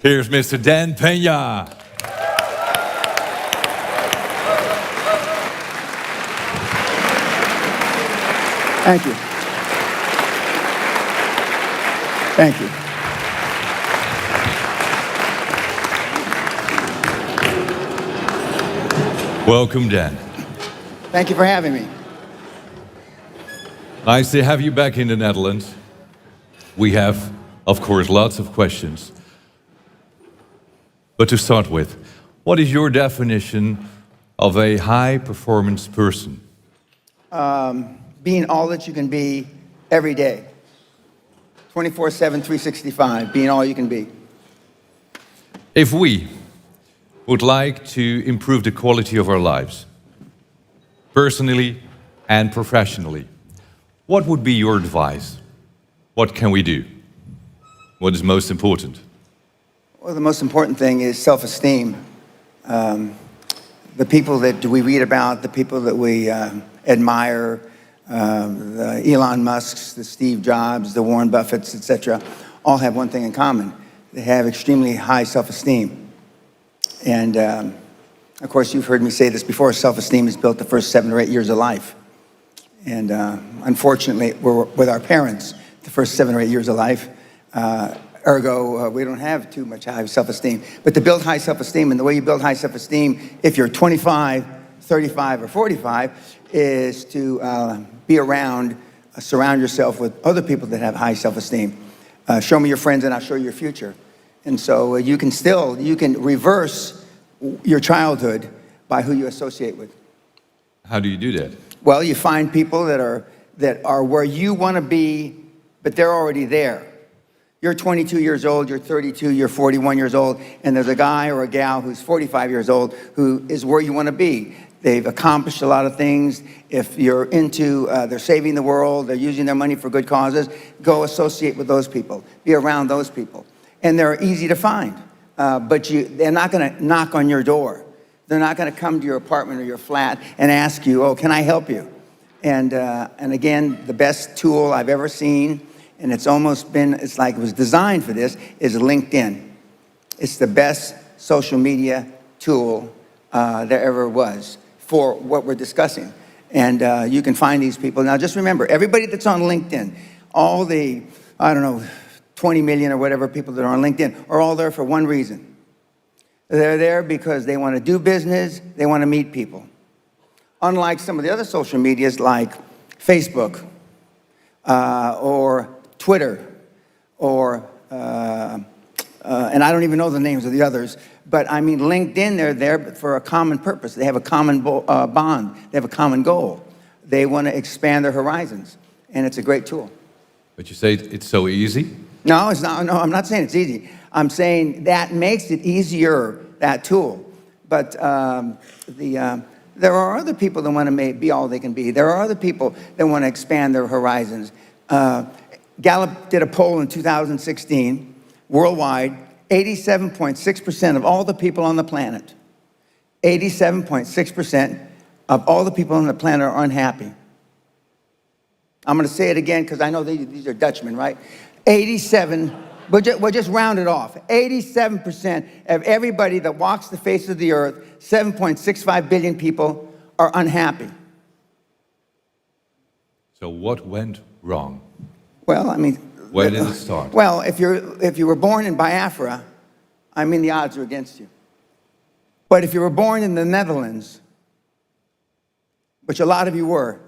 Here's Mr. Dan Pena. Thank you. Thank you. Welcome, Dan. Thank you for having me. Nice to have you back in the Netherlands. We have, of course, lots of questions. But to start with, what is your definition of a high-performance person? Being all that you can be every day. 24/7, 365, being all you can be. If we would like to improve the quality of our lives, personally and professionally, what would be your advice? What can we do? What is most important? Well, the most important thing is self-esteem. The people that we read about, the people that we admire, the Elon Musks, the Steve Jobs, the Warren Buffetts, etc., all have one thing in common. They have extremely high self-esteem. And of course, you've heard me say this before, self-esteem is built the first 7 or 8 years of life. And unfortunately, we're with our parents the first 7 or 8 years of life. Ergo, we don't have too much high self-esteem. But to build high self-esteem, and the way you build high self-esteem, if you're 25, 35, or 45, is to be around, surround yourself with other people that have high self-esteem. Show me your friends and I'll show you your future. And so you can reverse your childhood by who you associate with. How do you do that? Well, you find people that are where you want to be, but they're already there. You're 22 years old, you're 32, you're 41 years old, and there's a guy or a gal who's 45 years old who is where you want to be. They've accomplished a lot of things. If you're into, they're saving the world, they're using their money for good causes, go associate with those people. Be around those people. And they're easy to find, but they're not going to knock on your door. They're not going to come to your apartment or your flat and ask you, oh, can I help you? And again, the best tool I've ever seen, and it's like it was designed for this, is LinkedIn. It's the best social media tool there ever was for what we're discussing. And you can find these people. Now, just remember, everybody that's on LinkedIn, all the, 20 million or whatever people that are on LinkedIn are all there for one reason. They're there because they want to do business, they want to meet people. Unlike some of the other social medias like Facebook or Twitter or, and I don't even know the names of the others, but I mean LinkedIn, they're there for a common purpose. They have a common bond. They have a common goal. They want to expand their horizons, and it's a great tool. But you say it's so easy? No, it's not. No, I'm not saying it's easy. I'm saying that makes it easier, that tool. But there are other people that want to be all they can be. There are other people that want to expand their horizons. Gallup did a poll in 2016, worldwide, 87.6% of all the people on the planet, 87.6% of all the people on the planet are unhappy. I'm going to say it again because I know these are Dutchmen, right? 87, we'll just round it off. 87% of everybody that walks the face of the earth, 7.65 billion people, are unhappy. So what went wrong? Well, I mean... Where did it start? Well, if you were born in Biafra, I mean, the odds are against you. But if you were born in the Netherlands, which a lot of you were,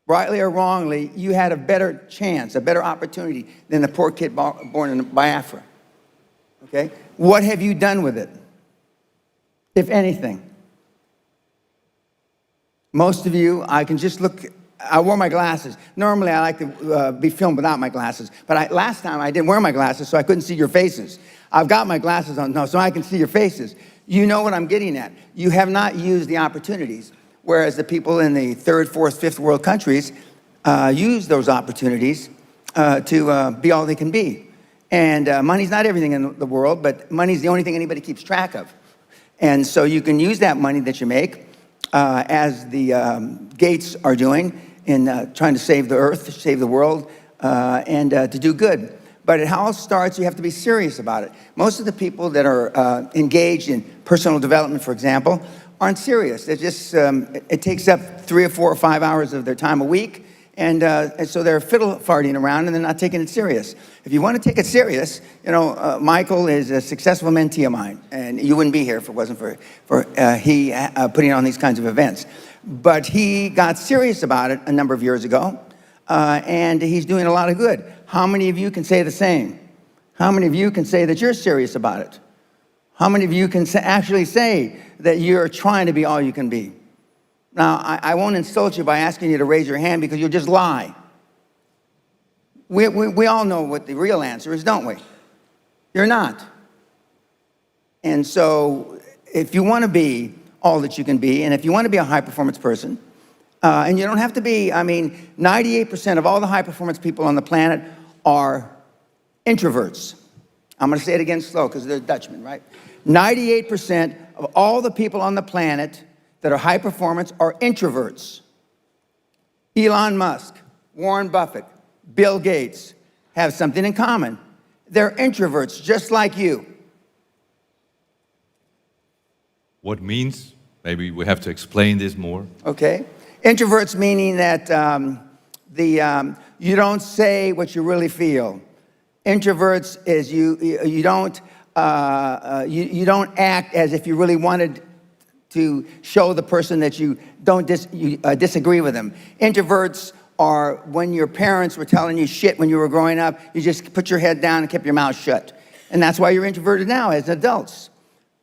rightly or wrongly, you had a better chance, a better opportunity than the poor kid born in Biafra, okay? What have you done with it, if anything? Most of you, I can just look, I wore my glasses. Normally, I like to be filmed without my glasses, but last time I didn't wear my glasses, so I couldn't see your faces. I've got my glasses on now, so I can see your faces. You know what I'm getting at. You have not used the opportunities. Whereas the people in the third, fourth, fifth world countries use those opportunities to be all they can be. And money's not everything in the world, but money's the only thing anybody keeps track of. And so you can use that money that you make, as the Gates are doing, in trying to save the earth, save the world, and to do good. But it all starts, you have to be serious about it. Most of the people that are engaged in personal development, for example, aren't serious. They're just, it takes up 3 or 4 or 5 hours of their time a week, and so they're fiddle farting around and they're not taking it serious. If you want to take it serious, you know, Michael is a successful mentee of mine, and you wouldn't be here if it wasn't for he putting on these kinds of events. But he got serious about it a number of years ago, and he's doing a lot of good. How many of you can say the same? How many of you can say that you're serious about it? How many of you can actually say that you're trying to be all you can be? Now, I won't insult you by asking you to raise your hand because you'll just lie. We all know what the real answer is, don't we? You're not. And so if you want to be all that you can be, and if you want to be a high-performance person, and you don't have to be, I mean, 98% of all the high-performance people on the planet are introverts. I'm going to say it again slow because they're Dutchmen, right? 98% of all the people on the planet that are high-performance are introverts. Elon Musk, Warren Buffett, Bill Gates have something in common. They're introverts, just like you. What means? Maybe we have to explain this more. Okay. Introverts meaning that you don't say what you really feel. Introverts is you don't act as if you really wanted to show the person that you don't disagree with them. Introverts are when your parents were telling you shit when you were growing up, you just put your head down and kept your mouth shut. And that's why you're introverted now as adults.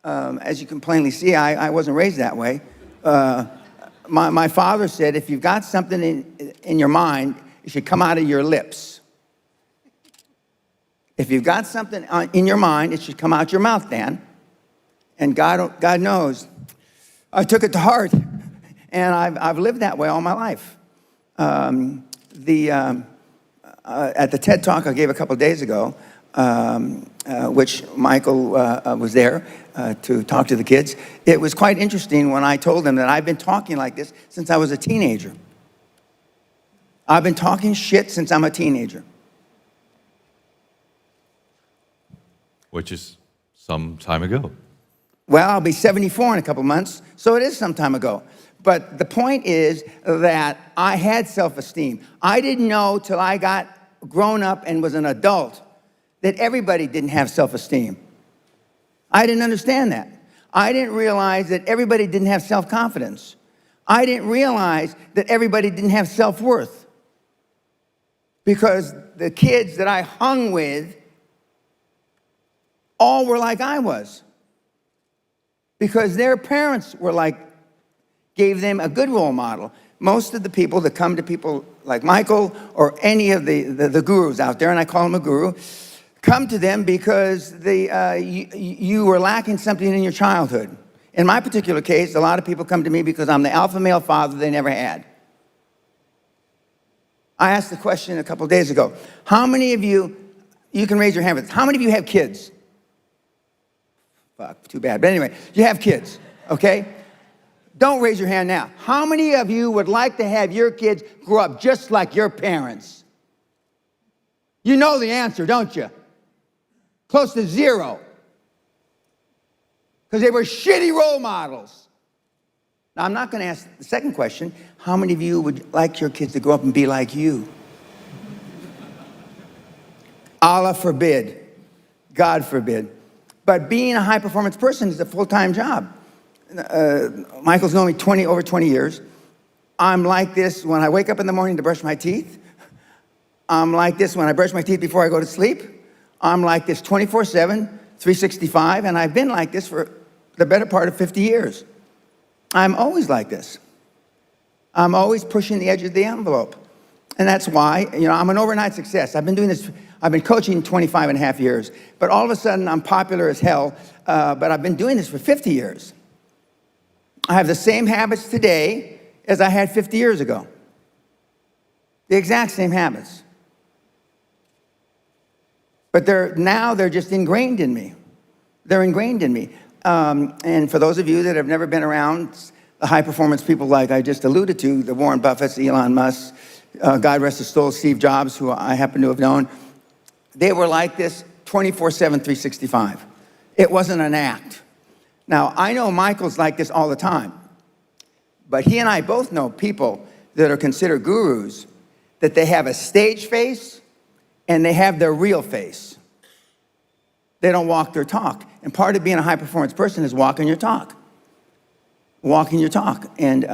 As you can plainly see, I wasn't raised that way. My father said, if you've got something in your mind, it should come out of your lips. If you've got something in your mind, it should come out your mouth, Dan. And God knows, I took it to heart, and I've lived that way all my life. At the TED Talk I gave a couple of days ago, which Michael was there to talk to the kids, it was quite interesting when I told them that I've been talking like this since I was a teenager. I've been talking shit since I'm a teenager. Which is some time ago. Well, I'll be 74 in a couple months, so it is some time ago. But the point is that I had self-esteem. I didn't know till I got grown up and was an adult that everybody didn't have self-esteem. I didn't understand that. I didn't realize that everybody didn't have self-confidence. I didn't realize that everybody didn't have self-worth. Because the kids that I hung with all were like I was. Because their parents were like, gave them a good role model. Most of the people that come to people like Michael or any of the gurus out there, and I call him a guru, come to them because you were lacking something in your childhood. In my particular case, a lot of people come to me because I'm the alpha male father they never had. I asked the question a couple of days ago, how many of you can raise your hand, but how many of you have kids? Fuck, too bad. But anyway, you have kids, okay? Don't raise your hand now. How many of you would like to have your kids grow up just like your parents? You know the answer, don't you? Close to zero. Because they were shitty role models. Now, I'm not going to ask the second question. How many of you would like your kids to grow up and be like you? Allah forbid. God forbid. But being a high-performance person is a full-time job. Michael's known me over 20 years. I'm like this when I wake up in the morning to brush my teeth. I'm like this when I brush my teeth before I go to sleep. I'm like this 24/7, 365, and I've been like this for the better part of 50 years. I'm always like this. I'm always pushing the edge of the envelope. And that's why, I'm an overnight success. I've been coaching 25 and a half years, but all of a sudden I'm popular as hell, but I've been doing this for 50 years. I have the same habits today as I had 50 years ago. The exact same habits. But they're just ingrained in me. They're ingrained in me. And for those of you that have never been around the high-performance people like I just alluded to, the Warren Buffetts, Elon Musk, God rest his soul, Steve Jobs, who I happen to have known, They were like this 24/7, 365. It wasn't an act. Now, I know Michael's like this all the time, but he and I both know people that are considered gurus, that they have a stage face and they have their real face. They don't walk their talk. And part of being a high-performance person is walking your talk. Walking your talk. And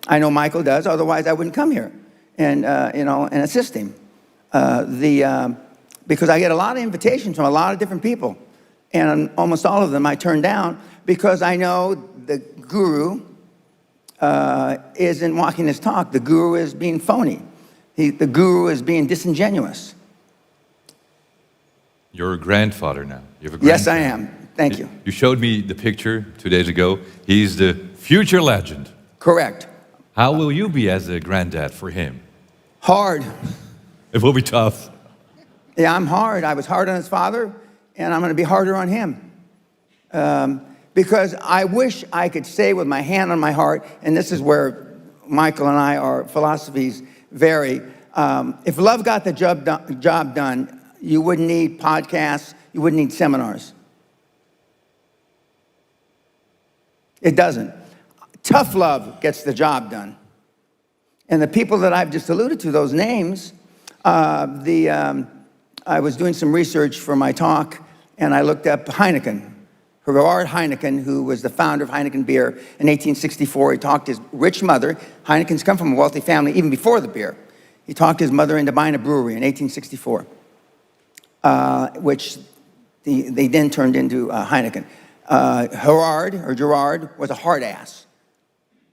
I know Michael does, otherwise I wouldn't come here and, and assist him. Because I get a lot of invitations from a lot of different people. And almost all of them I turn down because I know the guru isn't walking his talk. The guru is being phony. The guru is being disingenuous. You're a grandfather now. You have a Yes, I grandson. am. Thank you. You showed me the picture 2 days ago. He's the future legend. Correct. How will you be as a granddad for him? Hard. It will be tough. Yeah, I'm hard. I was hard on his father, and I'm going to be harder on him. Because I wish I could say with my hand on my heart, and this is where Michael and I, our philosophies vary. If love got the job done, you wouldn't need podcasts, you wouldn't need seminars. It doesn't. Tough love gets the job done. And the people that I've just alluded to, those names, I was doing some research for my talk, and I looked up Heineken. Gerard Heineken, who was the founder of Heineken beer in 1864. He talked his rich mother. Heineken's come from a wealthy family even before the beer. He talked his mother into buying a brewery in 1864, which they then turned into Heineken. Gerard was a hard ass,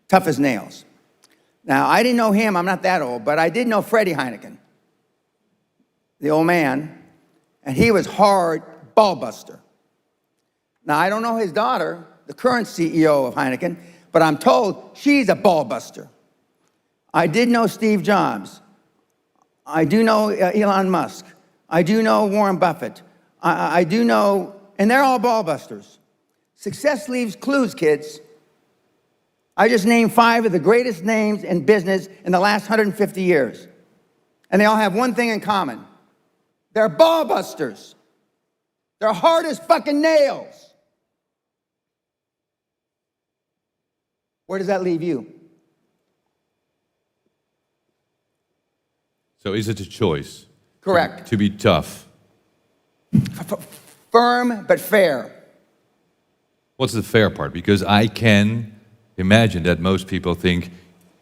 tough as nails. Now, I didn't know him. I'm not that old, but I did know Freddie Heineken, the old man, and he was hard ball buster. Now, I don't know his daughter, the current CEO of Heineken, but I'm told she's a ball buster. I did know Steve Jobs. I do know Elon Musk. I do know Warren Buffett. I do know, and they're all ball busters. Success leaves clues, kids. I just named 5 of the greatest names in business in the last 150 years. And they all have one thing in common. They're ball busters. They're hard as fucking nails. Where does that leave you? So is it a choice? Correct. To be tough. Firm but fair. What's the fair part? Because I can imagine that most people think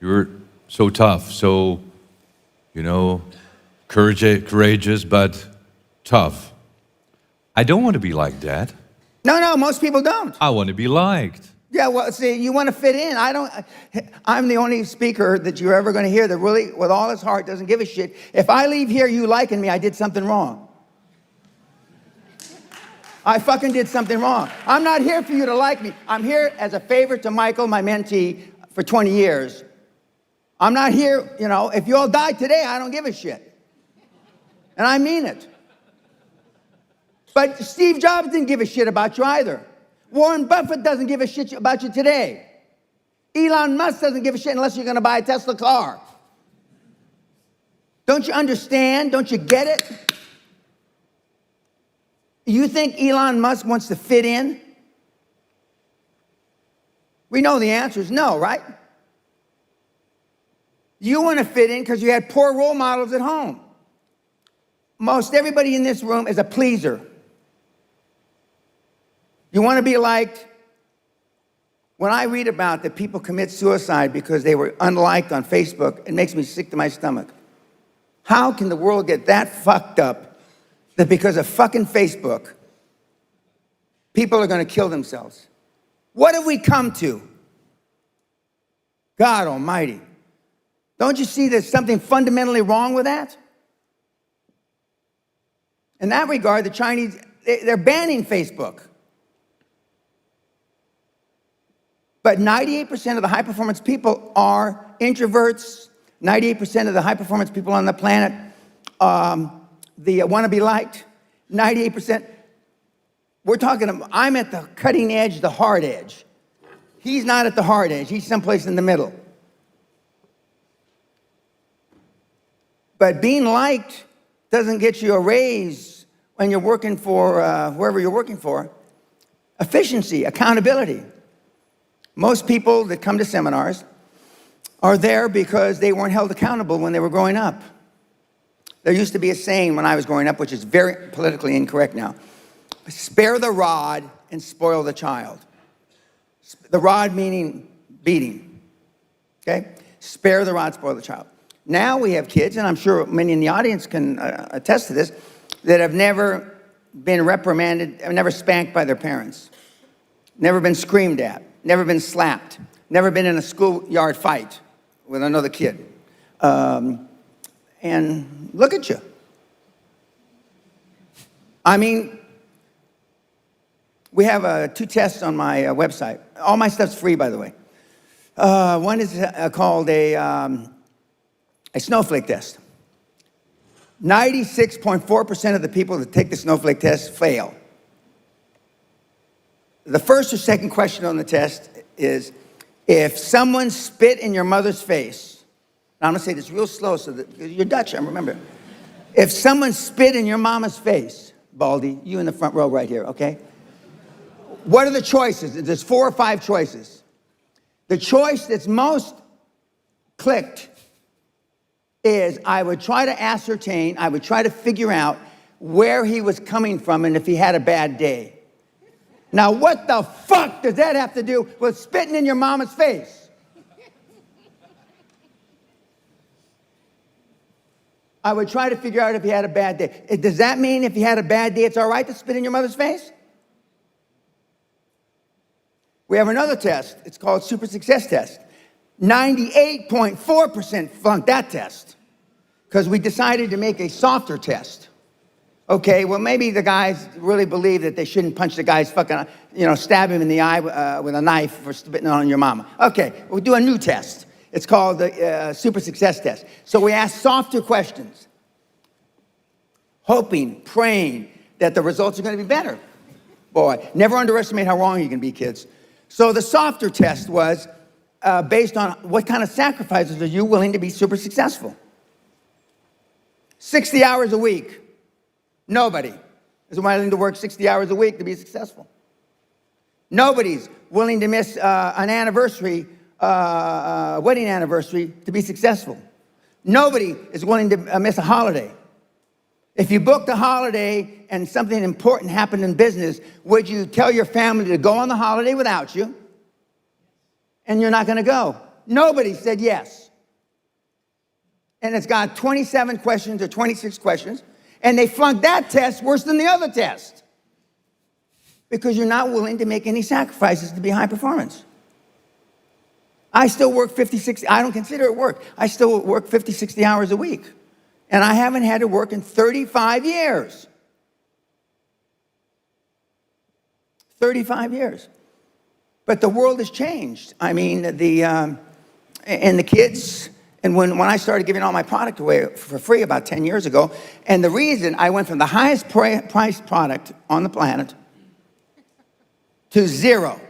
you're so tough, so, courageous, but tough. I don't want to be like that. No, most people don't. I want to be liked. Yeah, well, see, you want to fit in. I'm the only speaker that you're ever going to hear that really, with all his heart, doesn't give a shit. If I leave here you liking me, I did something wrong. I fucking did something wrong. I'm not here for you to like me. I'm here as a favor to Michael, my mentee, for 20 years. I'm not here, if you all die today, I don't give a shit. And I mean it. But Steve Jobs didn't give a shit about you either. Warren Buffett doesn't give a shit about you today. Elon Musk doesn't give a shit unless you're going to buy a Tesla car. Don't you understand? Don't you get it? You think Elon Musk wants to fit in? We know the answer is no, right? You want to fit in because you had poor role models at home. Most everybody in this room is a pleaser. You want to be liked. When I read about that people commit suicide because they were unliked on Facebook, it makes me sick to my stomach. How can the world get that fucked up that because of fucking Facebook, people are going to kill themselves? What have we come to? God almighty. Don't you see there's something fundamentally wrong with that? In that regard, the Chinese, they're banning Facebook. But 98% of the high-performance people are introverts. 98% of the high-performance people on the planet want to be liked. 98%. We're talking, I'm at the cutting edge, the hard edge. He's not at the hard edge. He's someplace in the middle. But being liked doesn't get you a raise when you're working for whoever you're working for. Efficiency, accountability. Most people that come to seminars are there because they weren't held accountable when they were growing up. There used to be a saying when I was growing up, which is very politically incorrect now: spare the rod and spoil the child. The rod meaning beating, okay? Spare the rod, spoil the child. Now we have kids, and I'm sure many in the audience can attest to this, that have never been reprimanded, have never spanked by their parents, never been screamed at, never been slapped, never been in a schoolyard fight with another kid. And look at you. I mean, we have 2 tests on my website. All my stuff's free, by the way. One is called a snowflake test. 96.4% of the people that take the snowflake test fail. The first or second question on the test is, if someone spit in your mother's face, now I'm gonna say this real slow so that you're Dutch, I remember. If someone spit in your mama's face, Baldy, you in the front row right here, okay? What are the choices? There's 4 or 5 choices. The choice that's most clicked is I would try to ascertain, I would try to figure out where he was coming from and if he had a bad day. Now, what the fuck does that have to do with spitting in your mama's face? I would try to figure out if he had a bad day. Does that mean if he had a bad day, it's all right to spit in your mother's face? We have another test. It's called Super Success Test. 98.4% flunked that test because we decided to make a softer test. Okay, well, maybe the guys really believe that they shouldn't punch the guy's fucking, stab him in the eye with a knife for spitting on your mama. Okay, we'll do a new test. It's called the Super Success Test. So we ask softer questions, hoping, praying that the results are going to be better. Boy, never underestimate how wrong you can be, kids. So the softer test was based on what kind of sacrifices are you willing to be super successful? 60 hours a week. Nobody is willing to work 60 hours a week to be successful. Nobody's willing to miss an anniversary, wedding anniversary to be successful. Nobody is willing to miss a holiday. If you booked a holiday and something important happened in business, would you tell your family to go on the holiday without you? And you're not going to go. Nobody said yes. And it's got 27 questions or 26 questions, and they flunked that test worse than the other test because you're not willing to make any sacrifices to be high performance. I still work 50, 60, I don't consider it work. I still work 50, 60 hours a week. And I haven't had to work in 35 years. 35 years. But the world has changed. I mean, and the kids, and when I started giving all my product away for free about 10 years ago, and the reason I went from the highest priced product on the planet to 0,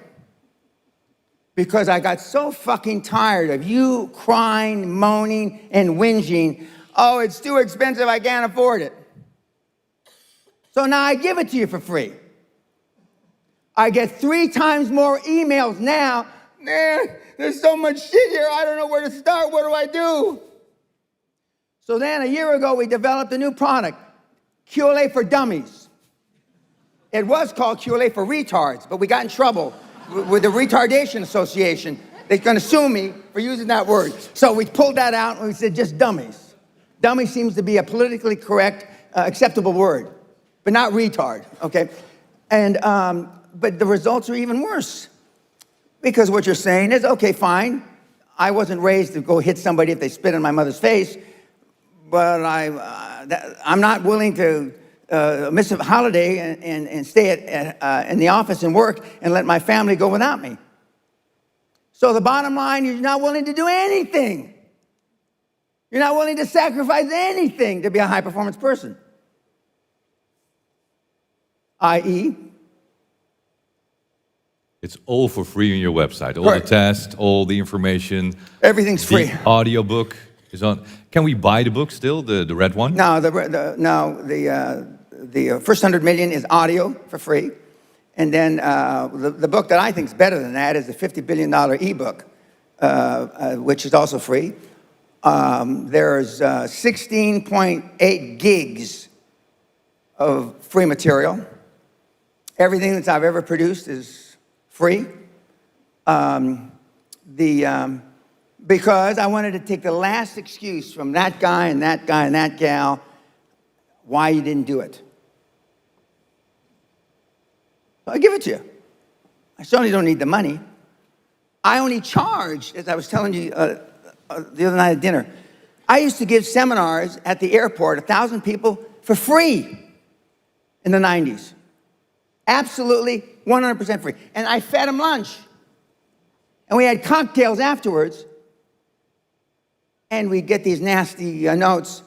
because I got so fucking tired of you crying, moaning, and whinging. Oh, it's too expensive, I can't afford it. So now I give it to you for free. I get 3 times more emails now. Man, there's so much shit here, I don't know where to start, what do I do? So then a year ago, we developed a new product, QLA for Dummies. It was called QLA for Retards, but we got in trouble with the Retardation Association. They're gonna sue me for using that word. So we pulled that out and we said just dummies. Dummy seems to be a politically correct, acceptable word, but not retard, okay? And, but the results are even worse. Because what you're saying is, okay, fine, I wasn't raised to go hit somebody if they spit in my mother's face, but I'm not willing to miss a holiday and stay in the office and work and let my family go without me. So the bottom line, you're not willing to do anything. You're not willing to sacrifice anything to be a high-performance person. I.e., it's all for free on your website. All Correct. the tests, all the information. Everything's free. The audiobook is on. Can we buy the book still, the red one? No, the first 100 million is audio for free. And then the book that I think is better than that is the $50 billion ebook, which is also free. There's 16.8 gigs of free material. Everything that I've ever produced is free. Because I wanted to take the last excuse from that guy and that guy and that gal why you didn't do it. So I give it to you. I certainly don't need the money. I only charge, as I was telling you the other night at dinner, I used to give seminars at the airport, 1,000 people, for free in the 90s. Absolutely 100% free. And I fed them lunch. And we had cocktails afterwards. And we'd get these nasty notes.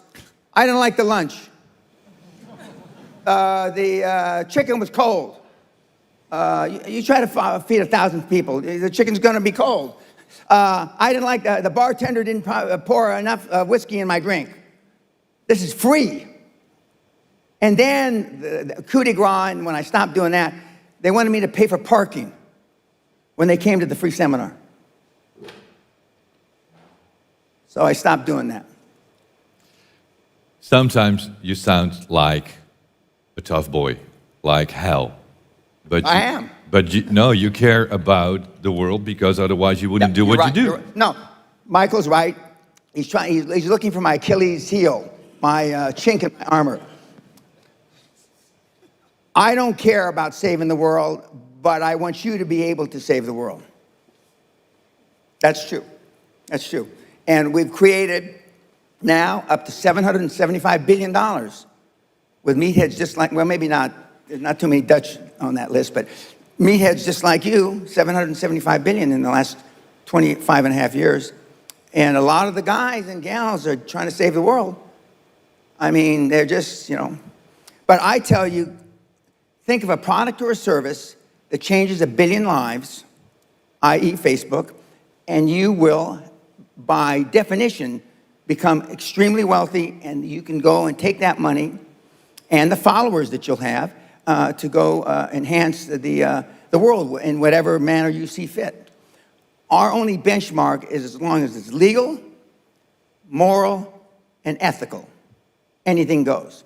I didn't like the lunch. The chicken was cold. You try to feed 1,000 people. The chicken's going to be cold. I didn't like the bartender didn't pour enough whiskey in my drink. This is free. And then the coup de grace, and when I stopped doing that, they wanted me to pay for parking when they came to the free seminar. So I stopped doing that. Sometimes you sound like a tough boy, like hell. But I am. But you care about the world because otherwise you wouldn't do what you do. No, Michael's right. He's looking for my Achilles heel, my chink in my armor. I don't care about saving the world, but I want you to be able to save the world. That's true. That's true. And we've created now up to $775 billion with meatheads just like, well, maybe not, there's not too many Dutch on that list, but meatheads just like you, 775 billion in the last 25 and a half years. And a lot of the guys and gals are trying to save the world. I mean, they're just, But I tell you, think of a product or a service that changes 1 billion lives, i.e. Facebook, and you will, by definition, become extremely wealthy, and you can go and take that money and the followers that you'll have to go enhance the world in whatever manner you see fit. Our only benchmark is as long as it's legal, moral, and ethical. Anything goes.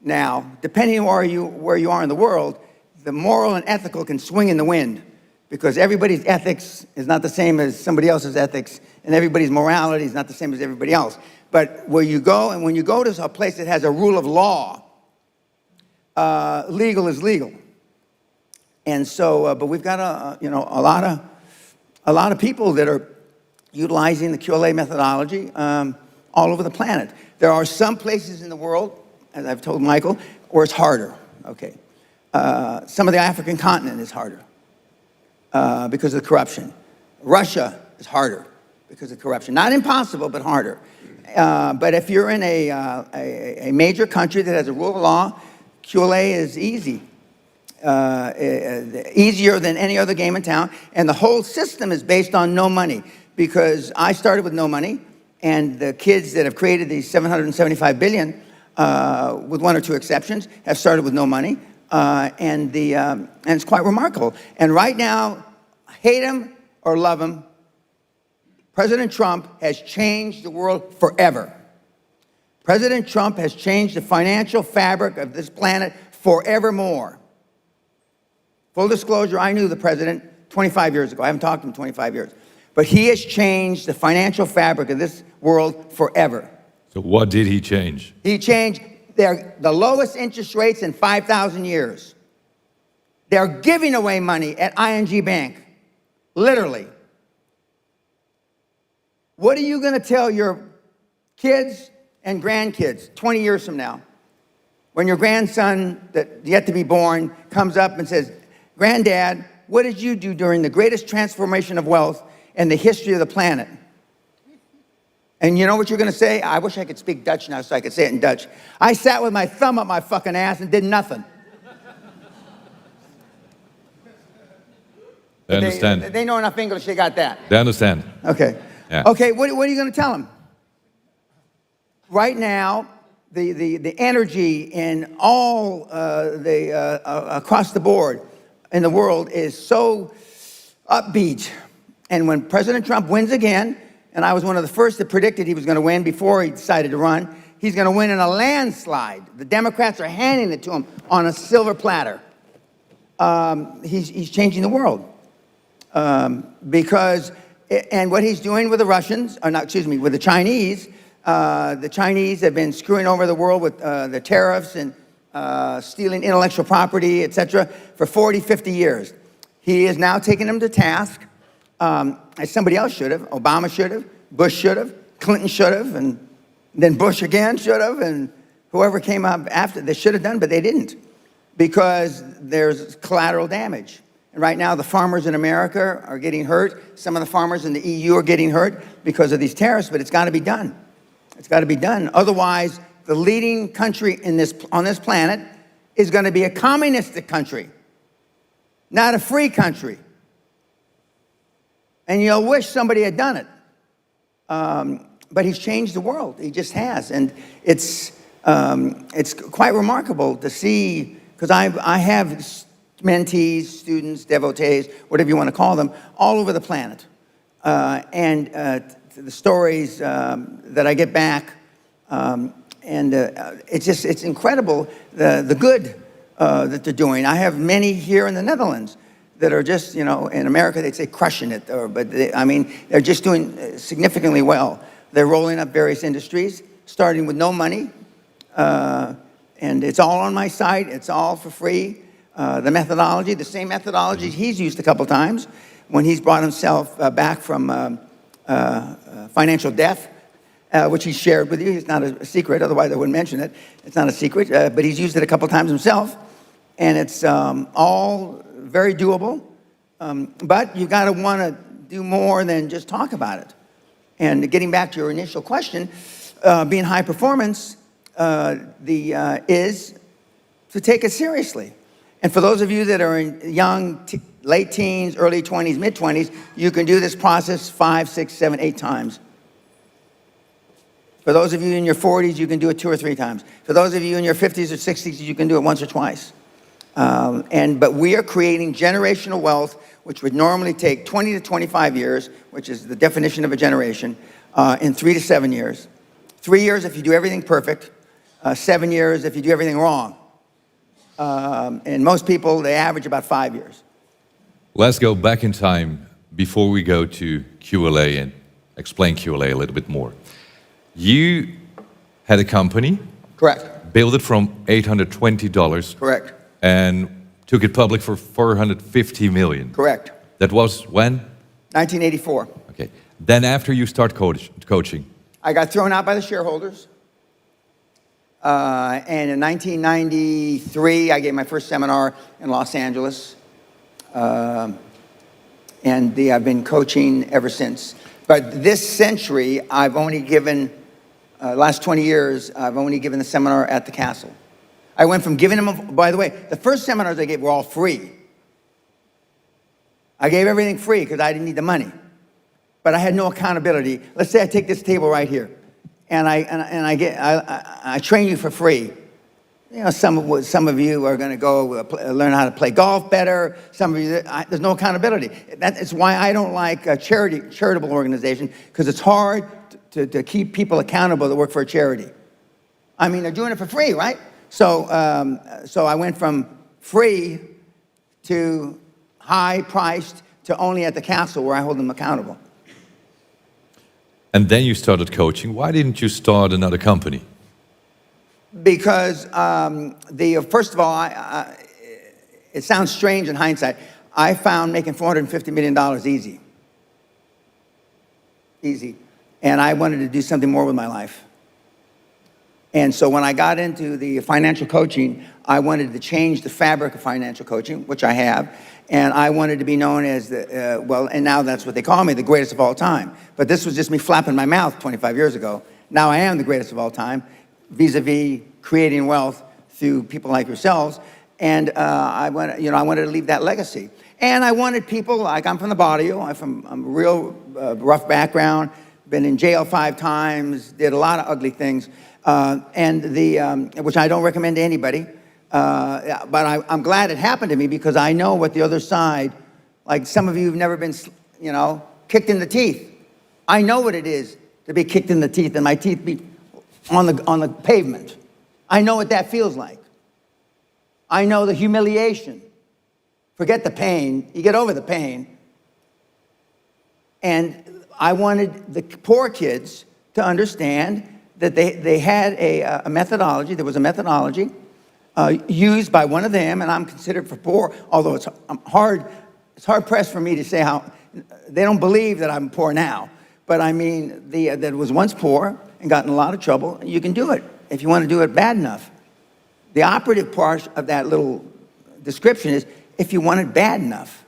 Now, depending on where you are in the world, the moral and ethical can swing in the wind because everybody's ethics is not the same as somebody else's ethics, and everybody's morality is not the same as everybody else. But where you go, and when you go to a place that has a rule of law, legal is legal. And so, but we've got a lot of people that are utilizing the QLA methodology all over the planet. There are some places in the world, as I've told Michael, where it's harder. Okay, some of the African continent is harder because of the corruption. Russia is harder because of corruption. Not impossible, but harder. But if you're in a major country that has a rule of law, QLA is easy. Easier than any other game in town. And the whole system is based on no money because I started with no money, and the kids that have created these 775 billion, with one or two exceptions, have started with no money. And it's quite remarkable. And right now, hate him or love him, President Trump has changed the world forever. President Trump has changed the financial fabric of this planet forevermore. Full disclosure, I knew the president 25 years ago. I haven't talked to him in 25 years. But he has changed the financial fabric of this world forever. So what did he change? He changed the lowest interest rates in 5,000 years. They're giving away money at ING Bank, literally. What are you going to tell your kids and grandkids 20 years from now when your grandson that's yet to be born comes up and says, "Granddad, what did you do during the greatest transformation of wealth in the history of the planet?" And you know what you're going to say? I wish I could speak Dutch now so I could say it in Dutch. "I sat with my thumb up my fucking ass and did nothing." They understand. They know enough English, they got that. They understand. Okay. Yeah. Okay, what are you going to tell them? Right now, the energy in all across the board in the world is so upbeat. And when President Trump wins again, and I was one of the first that predicted he was going to win before he decided to run, he's going to win in a landslide. The Democrats are handing it to him on a silver platter. He's changing the world. Because, and what he's doing with the Russians, or not, excuse me, with the Chinese have been screwing over the world with the tariffs and stealing intellectual property, et cetera, for 40, 50 years. He is now taking them to task, as somebody else should have. Obama should have, Bush should have, Clinton should have, and then Bush again should have, and whoever came up after, they should have done, but they didn't, because there's collateral damage. And right now, the farmers in America are getting hurt. Some of the farmers in the EU are getting hurt because of these tariffs, but it's got to be done. It's got to be done. Otherwise, the leading country on this planet is going to be a communistic country, not a free country. And you'll wish somebody had done it. But he's changed the world. He just has. And it's quite remarkable to see, because I have mentees, students, devotees, whatever you want to call them, all over the planet. The stories that I get back, it's incredible the good that they're doing. I have many here in the Netherlands that are just, in America they'd say crushing it, but they're just doing significantly well. They're rolling up various industries, starting with no money, and it's all on my site. It's all for free. The methodology, the same methodology he's used a couple times when he's brought himself back from financial death, which he shared with you. It's not a secret, otherwise I wouldn't mention it. It's not a secret, but he's used it a couple times himself, and it's all very doable, but you got to want to do more than just talk about it. And getting back to your initial question, being high performance is to take it seriously. And for those of you that are in young, late teens, early 20s, mid-20s, you can do this process 5, 6, 7, 8 times. For those of you in your 40s, you can do it 2 or 3 times. For those of you in your 50s or 60s, you can do it once or twice. But we are creating generational wealth, which would normally take 20 to 25 years, which is the definition of a generation, in 3 to 7 years. 3 years if you do everything perfect, 7 years if you do everything wrong. And most people, they average about 5 years. Let's go back in time before we go to QLA and explain QLA a little bit more. You had a company. Correct. Built it from $820. Correct. And took it public for $450 million. Correct. That was when? 1984. Okay. Then after you start coaching? I got thrown out by the shareholders. And in 1993, I gave my first seminar in Los Angeles. And I've been coaching ever since. But this century, I've only given, last 20 years, I've only given the seminar at the castle. I went from giving them, by the way, the first seminars I gave were all free. I gave everything free because I didn't need the money. But I had no accountability. Let's say I take this table right here, and I train you for free. Some of you are going to go learn how to play golf better. Some of you, there's no accountability. That's why I don't like a charitable organization, because it's hard to keep people accountable that work for a charity. They're doing it for free, right? So I went from free to high-priced to only at the castle, where I hold them accountable. And then you started coaching. Why didn't you start another company? Because first of all, it sounds strange in hindsight. I found making $450 million easy. Easy. And I wanted to do something more with my life. And so when I got into the financial coaching, I wanted to change the fabric of financial coaching, which I have. And I wanted to be known as and now that's what they call me, the greatest of all time. But this was just me flapping my mouth 25 years ago. Now I am the greatest of all time, vis-a-vis creating wealth through people like yourselves. And I wanted to leave that legacy. And I wanted people, like I'm from the barrio, I'm a real rough background, been in jail 5 times, did a lot of ugly things, which I don't recommend to anybody. But I'm glad it happened to me because I know what the other side, like some of you have never been, kicked in the teeth. I know what it is to be kicked in the teeth and my teeth be on the pavement. I know what that feels like. I know the humiliation. Forget the pain. You get over the pain. And I wanted the poor kids to understand that they had a methodology. There was a methodology used by one of them, and I'm considered for poor, although it's hard pressed for me to say how they don't believe that I'm poor now. But I mean, that was once poor and got in a lot of trouble. You can do it if you want to do it bad enough. The operative part of that little description is if you want it bad enough.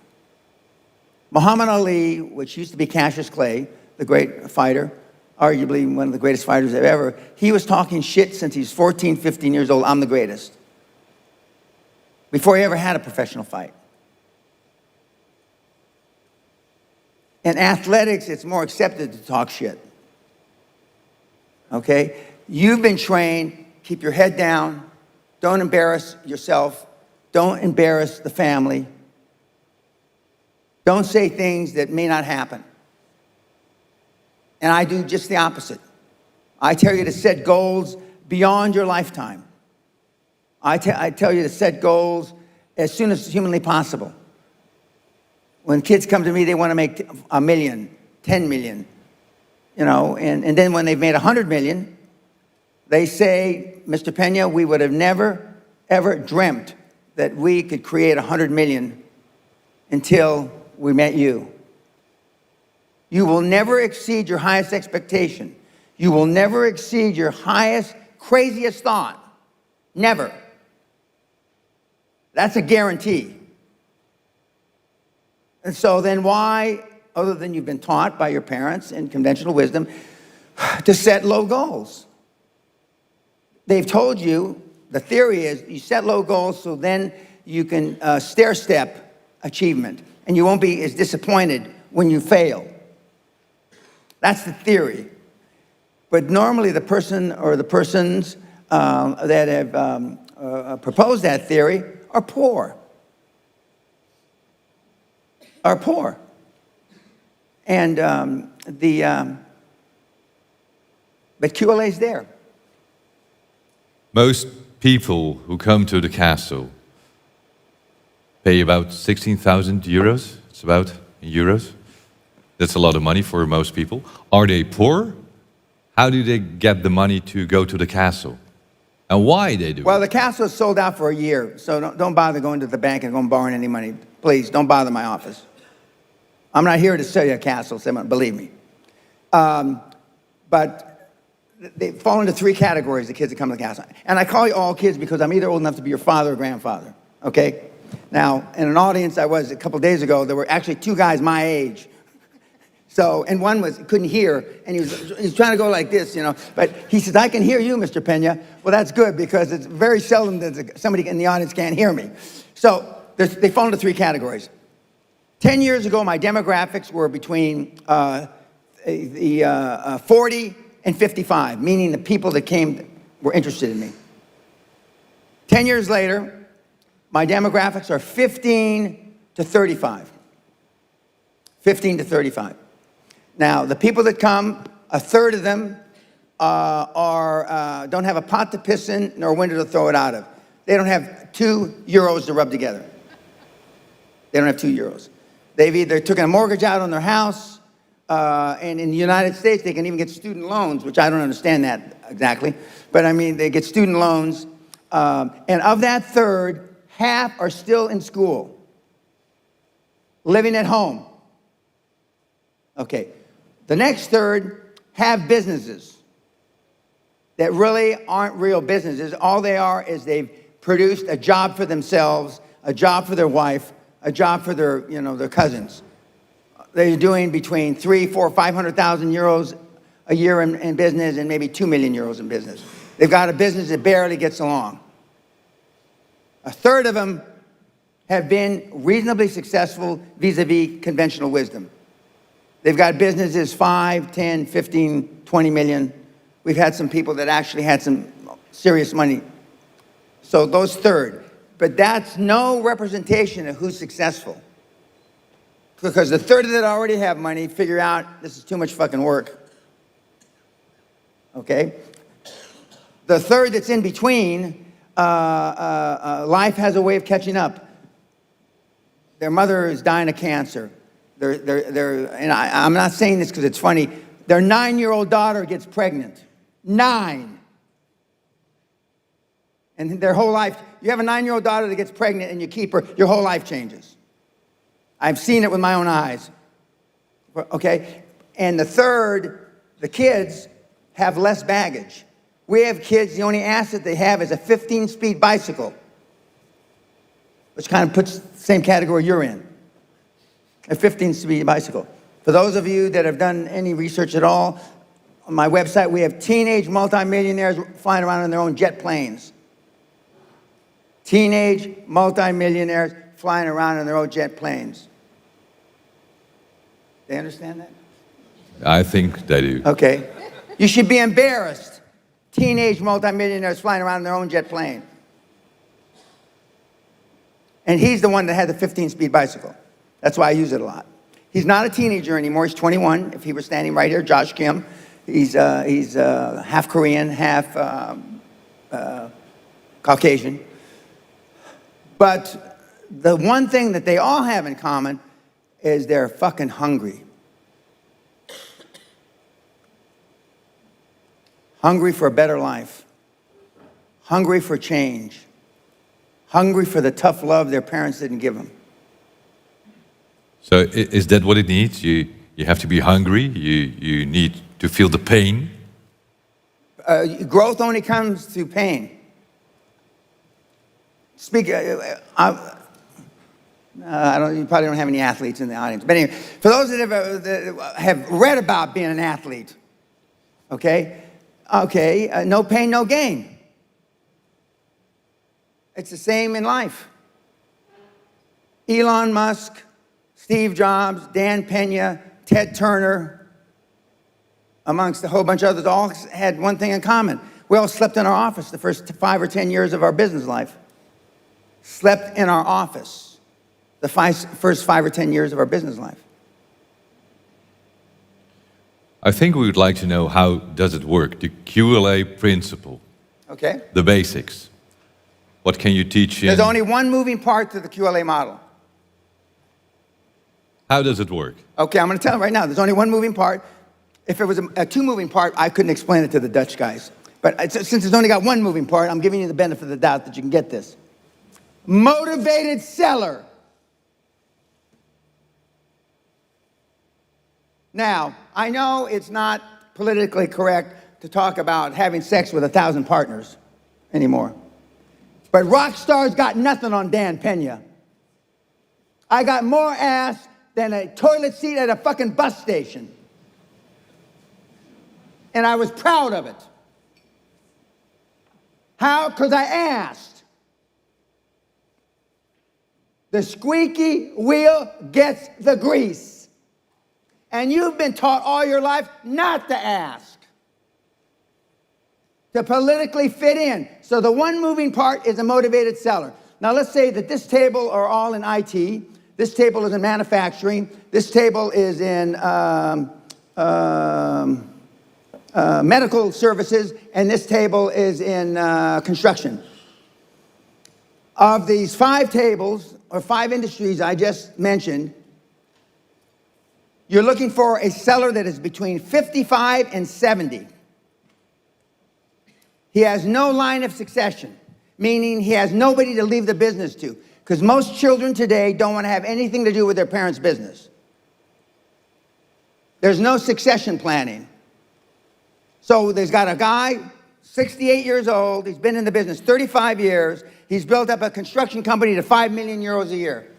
Muhammad Ali, which used to be Cassius Clay, the great fighter, arguably one of the greatest fighters ever, he was talking shit since he was 14, 15 years old, I'm the greatest, before he ever had a professional fight. In athletics, it's more accepted to talk shit. Okay? You've been trained, keep your head down, don't embarrass yourself, don't embarrass the family, don't say things that may not happen. And I do just the opposite. I tell you to set goals beyond your lifetime. I tell you to set goals as soon as humanly possible. When kids come to me, they want to make 1 million, 10 million, and then when they've made 100 million, they say, Mr. Pena, we would have never, ever dreamt that we could create 100 million until we met you. You will never exceed your highest expectation. You will never exceed your highest, craziest thought. Never. That's a guarantee. And so then why, other than you've been taught by your parents in conventional wisdom, to set low goals? They've told you, the theory is you set low goals so then you can stair-step achievement and you won't be as disappointed when you fail. That's the theory. But normally the person or the persons that have proposed that theory are poor. And but QLA's there. Most people who come to the castle pay about 16,000 euros. It's about in euros. That's a lot of money for most people. Are they poor? How do they get the money to go to the castle? And why they do Well, it? the castle is sold out for a year, so don't bother going to the bank and going borrowing any money. Please, don't bother my office. I'm not here to sell you a castle, believe me. But they fall into 3 categories, the kids that come to the castle. And I call you all kids because I'm either old enough to be your father or grandfather, okay? Now, in an audience I was a couple days ago, there were actually 2 guys my age. So, and one couldn't hear, and he was trying to go like this, But he says, I can hear you, Mr. Pena. Well, that's good because it's very seldom that somebody in the audience can't hear me. So they fall into 3 categories. 10 years ago, my demographics were between 40 and 55, meaning the people that came were interested in me. 10 years later, my demographics are 15 to 35. 15 to 35. Now, the people that come, a third of them don't have a pot to piss in nor a window to throw it out of. They don't have 2 euros to rub together. They don't have 2 euros. They've either taken a mortgage out on their house, and in the United States, they can even get student loans, which I don't understand that exactly. But I mean, they get student loans. And of that third, half are still in school, living at home. Okay. The next third have businesses that really aren't real businesses. All they are is they've produced a job for themselves, a job for their wife, a job for their, their cousins. They're doing between 300,000, 400,000, 500,000 euros a year in business and maybe 2 million euros in business. They've got a business that barely gets along. A third of them have been reasonably successful vis-a-vis conventional wisdom. They've got businesses 5, 10, 15, 20 million. We've had some people that actually had some serious money. So those third. But that's no representation of who's successful. Because the third that already have money figure out this is too much fucking work. Okay? The third that's in between, life has a way of catching up. Their mother is dying of cancer. And I'm not saying this because it's funny. Their 9-year-old daughter gets pregnant. 9. And their whole life, you have a 9-year-old daughter that gets pregnant and you keep her, your whole life changes. I've seen it with my own eyes. Okay? And the third, the kids have less baggage. We have kids, the only asset they have is a 15-speed bicycle, which kind of puts the same category you're in. A 15-speed bicycle. For those of you that have done any research at all, on my website, we have teenage multimillionaires flying around in their own jet planes. Teenage multimillionaires flying around in their own jet planes. They understand that? I think they do. Okay. You should be embarrassed. Teenage multimillionaires flying around in their own jet plane. And he's the one that had the 15-speed bicycle. That's why I use it a lot. He's not a teenager anymore. He's 21. If he were standing right here, Josh Kim. He's half Korean, half Caucasian. But the one thing that they all have in common is they're fucking hungry. Hungry for a better life. Hungry for change. Hungry for the tough love their parents didn't give them. So is that what it needs? You have to be hungry. You need to feel the pain. Growth only comes through pain. You probably don't have any athletes in the audience. But anyway, for those that have read about being an athlete, okay, no pain, no gain. It's the same in life. Elon Musk, Steve Jobs, Dan Pena, Ted Turner, amongst a whole bunch of others, all had one thing in common. We all slept in our office the first 5 or 10 years of our business life. Slept in our office the first 5 or 10 years of our business life. I think we would like to know, how does it work? The QLA principle. Okay. The basics. What can you teach in? There's only one moving part to the QLA model. How does it work? Okay, I'm going to tell you right now. There's only one moving part. If it was a two-moving part, I couldn't explain it to the Dutch guys. But since it's only got one moving part, I'm giving you the benefit of the doubt that you can get this. Motivated seller. Now, I know it's not politically correct to talk about having sex with 1,000 partners anymore. But rock stars got nothing on Dan Pena. I got more ass than a toilet seat at a fucking bus station. And I was proud of it. How? Because I asked. The squeaky wheel gets the grease. And you've been taught all your life not to ask. To politically fit in. So the one moving part is a motivated seller. Now let's say that this table are all in IT. This table is in manufacturing. This table is in medical services. And this table is in construction. Of these 5 tables, or 5 industries I just mentioned, you're looking for a seller that is between 55 and 70. He has no line of succession, meaning he has nobody to leave the business to. Because most children today don't want to have anything to do with their parents' business. There's no succession planning. So there's got a guy, 68 years old, he's been in the business 35 years, he's built up a construction company to 5 million euros a year.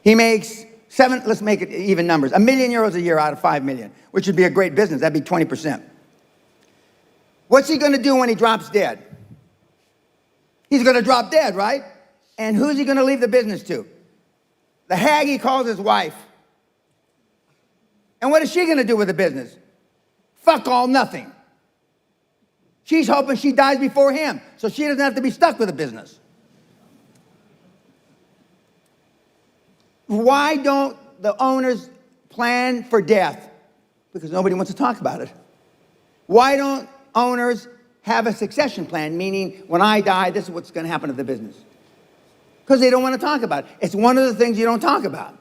He makes let's make it even numbers, €1 million a year out of 5 million, which would be a great business, that'd be 20%. What's he gonna do when he drops dead? He's gonna drop dead, right? And who's he gonna leave the business to? The hag he calls his wife. And what is she going to do with the business? Fuck all, nothing. She's hoping she dies before him, so she doesn't have to be stuck with the business. Why don't the owners plan for death? Because nobody wants to talk about it. Why don't owners have a succession plan, meaning when I die, this is what's going to happen to the business? Because they don't want to talk about it. It's one of the things you don't talk about.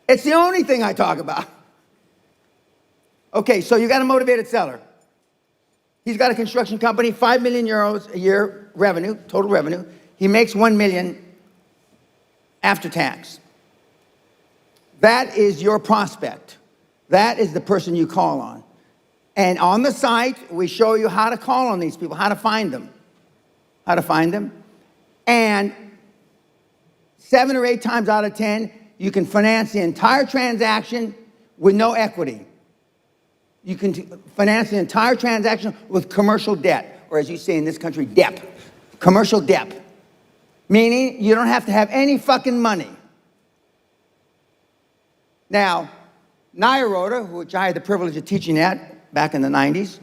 It's the only thing I talk about. Okay, so you got a motivated seller. He's got a construction company, 5 million euros a year revenue, total revenue. He makes 1 million after tax. That is your prospect. That is the person you call on. And on the site, we show you how to call on these people, how to find them. How to find them. And 7 or 8 times out of 10, you can finance the entire transaction with no equity. You can finance the entire transaction with commercial debt, or as you say in this country, debt. Commercial debt. Meaning you don't have to have any fucking money. Now, Nyarota, which I had the privilege of teaching at back in the 90s,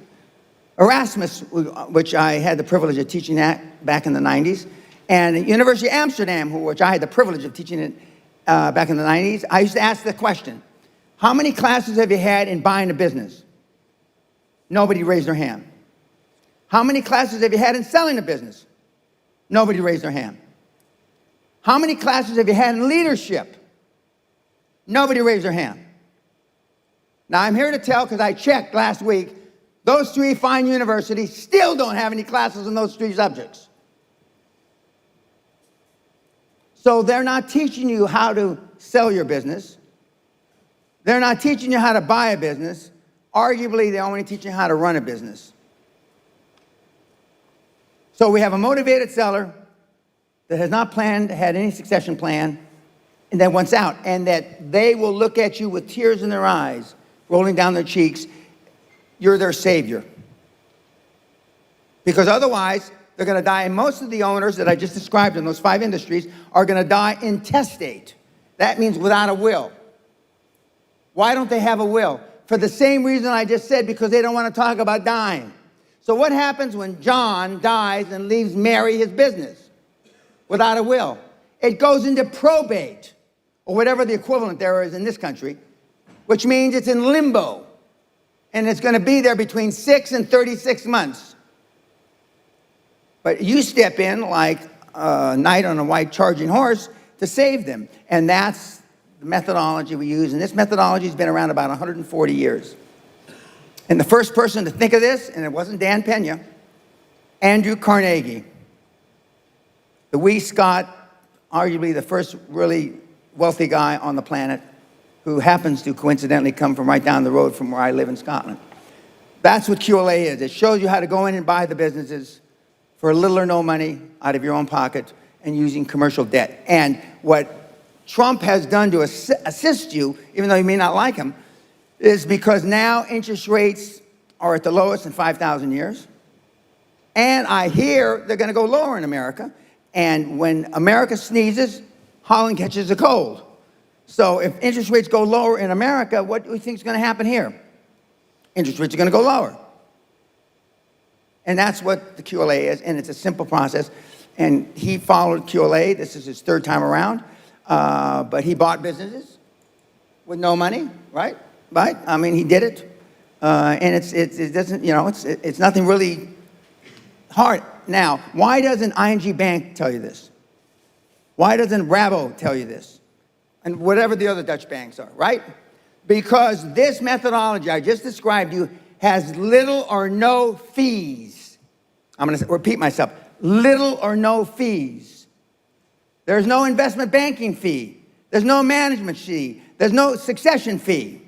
Erasmus, which I had the privilege of teaching at back in the 90s, and the University of Amsterdam, which I had the privilege of teaching at back in the 90s, I used to ask the question, how many classes have you had in buying a business? Nobody raised their hand. How many classes have you had in selling a business? Nobody raised their hand. How many classes have you had in leadership? Nobody raised their hand. Now, I'm here to tell, because I checked last week, those 3 fine universities still don't have any classes in those 3 subjects. So they're not teaching you how to sell your business. They're not teaching you how to buy a business. Arguably, they're only teaching you how to run a business. So we have a motivated seller that has not had any succession plan, and that wants out, and that they will look at you with tears in their eyes, rolling down their cheeks. You're their savior. Because otherwise, they're going to die, and most of the owners that I just described in those 5 industries are going to die intestate. That means without a will. Why don't they have a will? For the same reason I just said, because they don't want to talk about dying. So what happens when John dies and leaves Mary his business without a will? It goes into probate, or whatever the equivalent there is in this country, which means it's in limbo. And it's going to be there between 6 and 36 months. But you step in like a knight on a white charging horse to save them. And that's the methodology we use. And this methodology has been around about 140 years. And the first person to think of this, and it wasn't Dan Pena, Andrew Carnegie, the wee Scot, arguably the first really wealthy guy on the planet, who happens to coincidentally come from right down the road from where I live in Scotland. That's what QLA is. It shows you how to go in and buy the businesses for little or no money out of your own pocket and using commercial debt. And what Trump has done to assist you, even though you may not like him, is because now interest rates are at the lowest in 5,000 years. And I hear they're going to go lower in America. And when America sneezes, Holland catches a cold. So if interest rates go lower in America, what do you think is going to happen here? Interest rates are going to go lower. And that's what the QLA is, and it's a simple process. And he followed QLA. This is his 3rd time around. But he bought businesses with no money, right? Right? I mean, he did it. And it doesn't, you know, it's nothing really hard. Now, why doesn't ING Bank tell you this? Why doesn't Rabo tell you this? And whatever the other Dutch banks are, right? Because this methodology I just described to you has little or no fees. I'm going to repeat myself. Little or no fees. There's no investment banking fee. There's no management fee. There's no succession fee.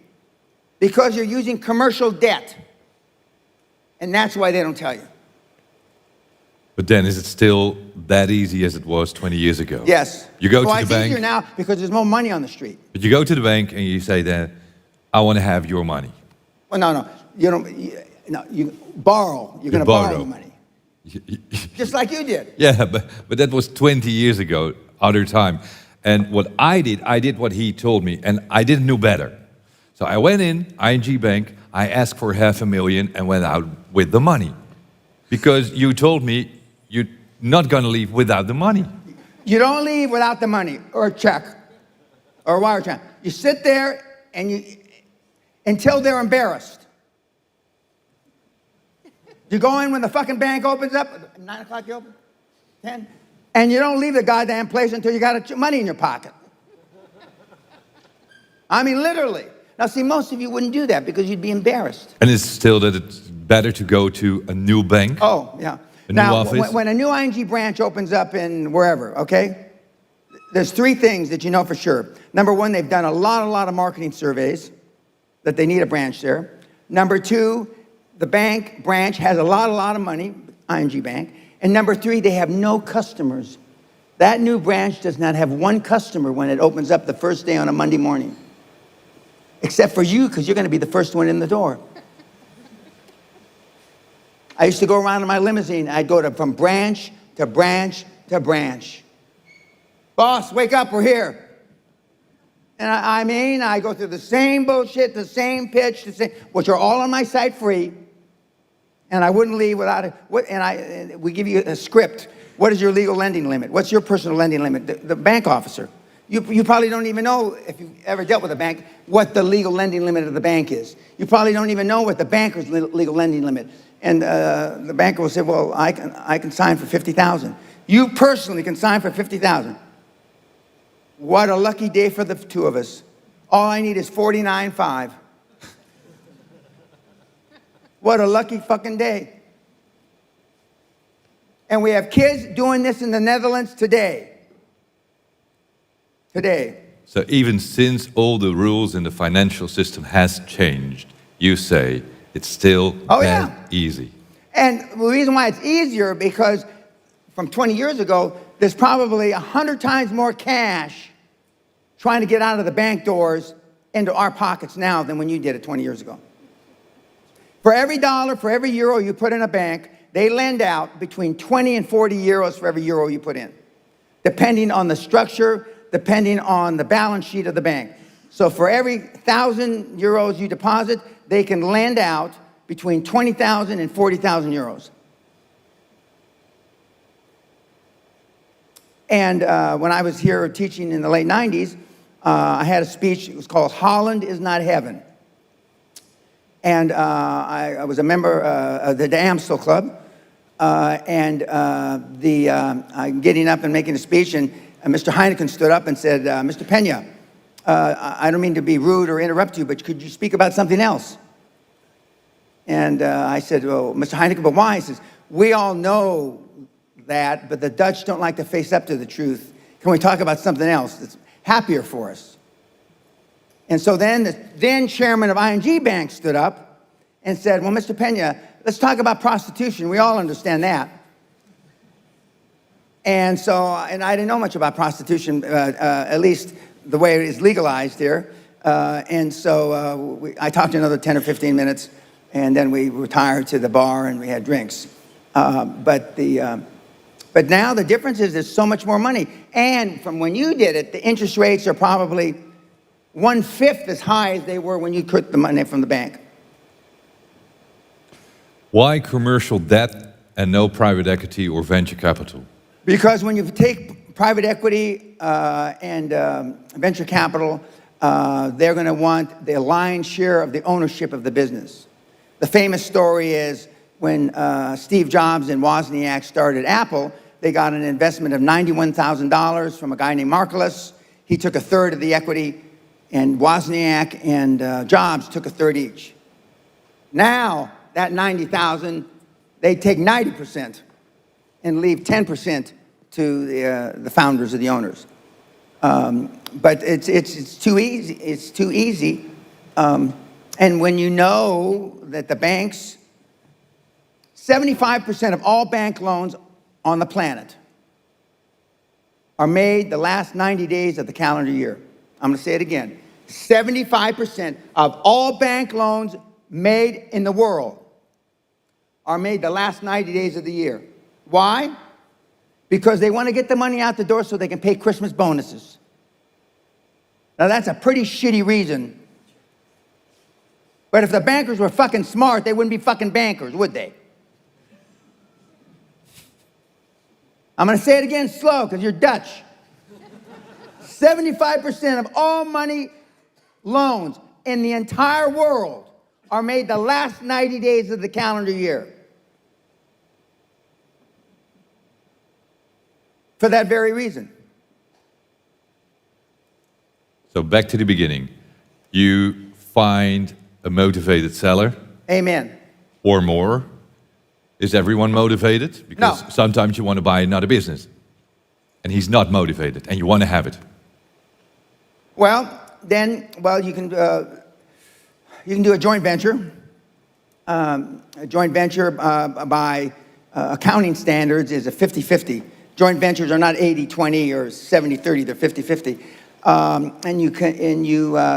Because you're using commercial debt. And that's why they don't tell you. But then, is it still that easy as it was 20 years ago? Yes. You go to the it's bank. Easier now because there's more money on the street. But you go to the bank and you say that, I want to have your money. Well, no. You don't. You borrow. You're going to borrow the money. Just like you did. Yeah, but that was 20 years ago, other time. And what I did what he told me, and I didn't know better. So I went in, ING Bank, I asked for $500,000 and went out with the money. Because you told me you're not going to leave without the money. You don't leave without the money or a check or a wire transfer. You sit there and until they're embarrassed. You go in when the fucking bank opens up, 9 o'clock you open, 10, and you don't leave the goddamn place until you got money in your pocket. I mean, literally. Now, see, most of you wouldn't do that because you'd be embarrassed. And it's still that it's better to go to a new bank? Oh, yeah. A new office? When a new ING branch opens up in wherever, okay, there's 3 things that you know for sure. Number 1, they've done a lot of marketing surveys that they need a branch there. Number 2, the branch has a lot of money, ING Bank. And number 3, they have no customers. That new branch does not have one customer when it opens up the first day on a Monday morning. Except for you, because you're going to be the first one in the door. I used to go around in my limousine. I'd go from branch to branch to branch. Boss, wake up, we're here. And I go through the same bullshit, the same pitch, which are all on my site free. And I wouldn't leave without it. And we give you a script. What is your legal lending limit? What's your personal lending limit? The bank officer. You probably don't even know, if you've ever dealt with a bank, what the legal lending limit of the bank is. You probably don't even know what the banker's legal lending limit. And the banker will say, well, I can sign for $50,000. You personally can sign for $50,000. What a lucky day for the 2 of us. All I need is $49,500. What a lucky fucking day. And we have kids doing this in the Netherlands today. So even since all the rules in the financial system has changed, you say it's still easy. And the reason why it's easier, because from 20 years ago, there's probably 100 times more cash trying to get out of the bank doors into our pockets now than when you did it 20 years ago. For every dollar, for every euro you put in a bank, they lend out between 20 and 40 euros for every euro you put in, depending on the structure, depending on the balance sheet of the bank. So for every 1,000 euros you deposit, they can lend out between 20,000 and 40,000 euros. And when I was here teaching in the late 90s, I had a speech. It was called Holland is Not Heaven. And I was a member of the Amstel Club. I'm getting up and making a speech, and Mr. Heineken stood up and said, Mr. Pena, I don't mean to be rude or interrupt you, but could you speak about something else? And I said, well, Mr. Heineken, but why? He says, we all know that, but the Dutch don't like to face up to the truth. Can we talk about something else that's happier for us? And so then the then chairman of ING Bank stood up and said, well, Mr. Pena, let's talk about prostitution. We all understand that. And so, and I didn't know much about prostitution, at least the way it is legalized here. And so I talked to another 10 or 15 minutes, and then we retired to the bar and we had drinks. But now the difference is there's so much more money. And from when you did it, the interest rates are probably 1/5 as high as they were when you took the money from the bank. Why commercial debt and no private equity or venture capital? Because when you take private equity and venture capital, they're going to want the lion's share of the ownership of the business. The famous story is when Steve Jobs and Wozniak started Apple, they got an investment of $91,000 from a guy named Marcellus. He took 1/3 of the equity, and Wozniak and Jobs took 1/3 each. Now, that $90,000, they take 90% and leave 10% to the founders or the owners. But it's too easy. It's too easy. And when you know that the banks, 75% of all bank loans on the planet are made the last 90 days of the calendar year. I'm going to say it again. 75% of all bank loans made in the world are made the last 90 days of the year. Why? Because they want to get the money out the door so they can pay Christmas bonuses. Now, that's a pretty shitty reason But if the bankers were fucking smart, they wouldn't be fucking bankers, would they? I'm gonna say it again slow, because you're Dutch. 75% of all money loans in the entire world are made the last 90 days of the calendar year. For that very reason. So back to the beginning. You find a motivated seller. Amen. Or more. Is everyone motivated? Because No. sometimes you want to buy another business. And he's not motivated, and you want to have it. Well, then, you can do a joint venture. A joint venture by accounting standards is a 50-50. Joint ventures are not 80-20 or 70-30, they're 50-50.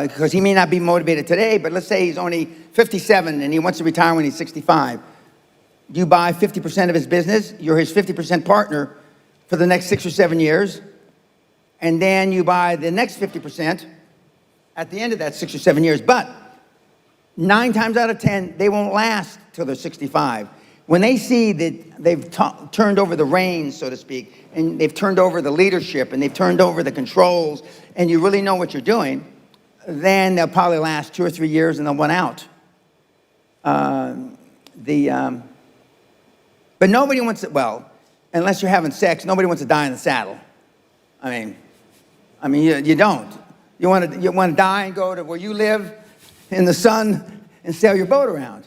Because he may not be motivated today, but let's say he's only 57 and he wants to retire when he's 65. You buy 50% of his business, you're his 50% partner for the next 6 or 7 years, and then you buy the next 50% at the end of that 6 or 7 years. But 9 times out of 10, they won't last till they're 65. When they see that they've turned over the reins, so to speak, and they've turned over the leadership, and they've turned over the controls, and you really know what you're doing, then they'll probably last 2 or 3 years and they'll run out. But nobody wants to, unless you're having sex, nobody wants to die in the saddle. I mean, you don't. You want to die and go to where you live in the sun and sail your boat around.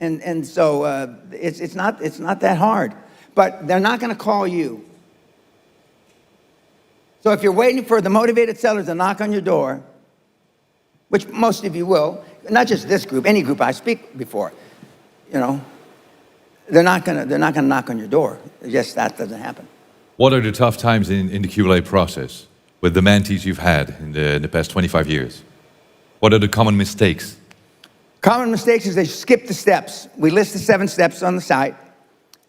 And so it's not that hard. But they're not going to call you. So if you're waiting for the motivated sellers to knock on your door, which most of you will, not just this group, any group I speak before, they're not gonna knock on your door. Just that doesn't happen. What are the tough times in the QLA process with the mentees you've had in the past 25 years? What are the common mistakes? Common mistakes is they skip the steps. We list the 7 steps on the site.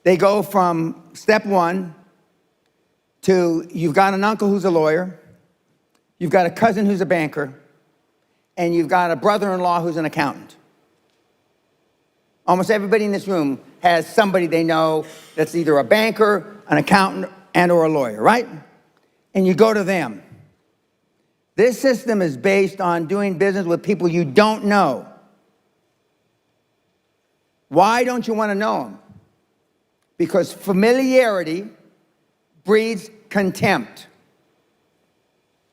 They go from step 1 to you've got an uncle who's a lawyer, you've got a cousin who's a banker, and you've got a brother-in-law who's an accountant. Almost everybody in this room has somebody they know that's either a banker, an accountant, and or a lawyer, right? And you go to them. This system is based on doing business with people you don't know. Why don't you want to know them? Because familiarity breeds contempt.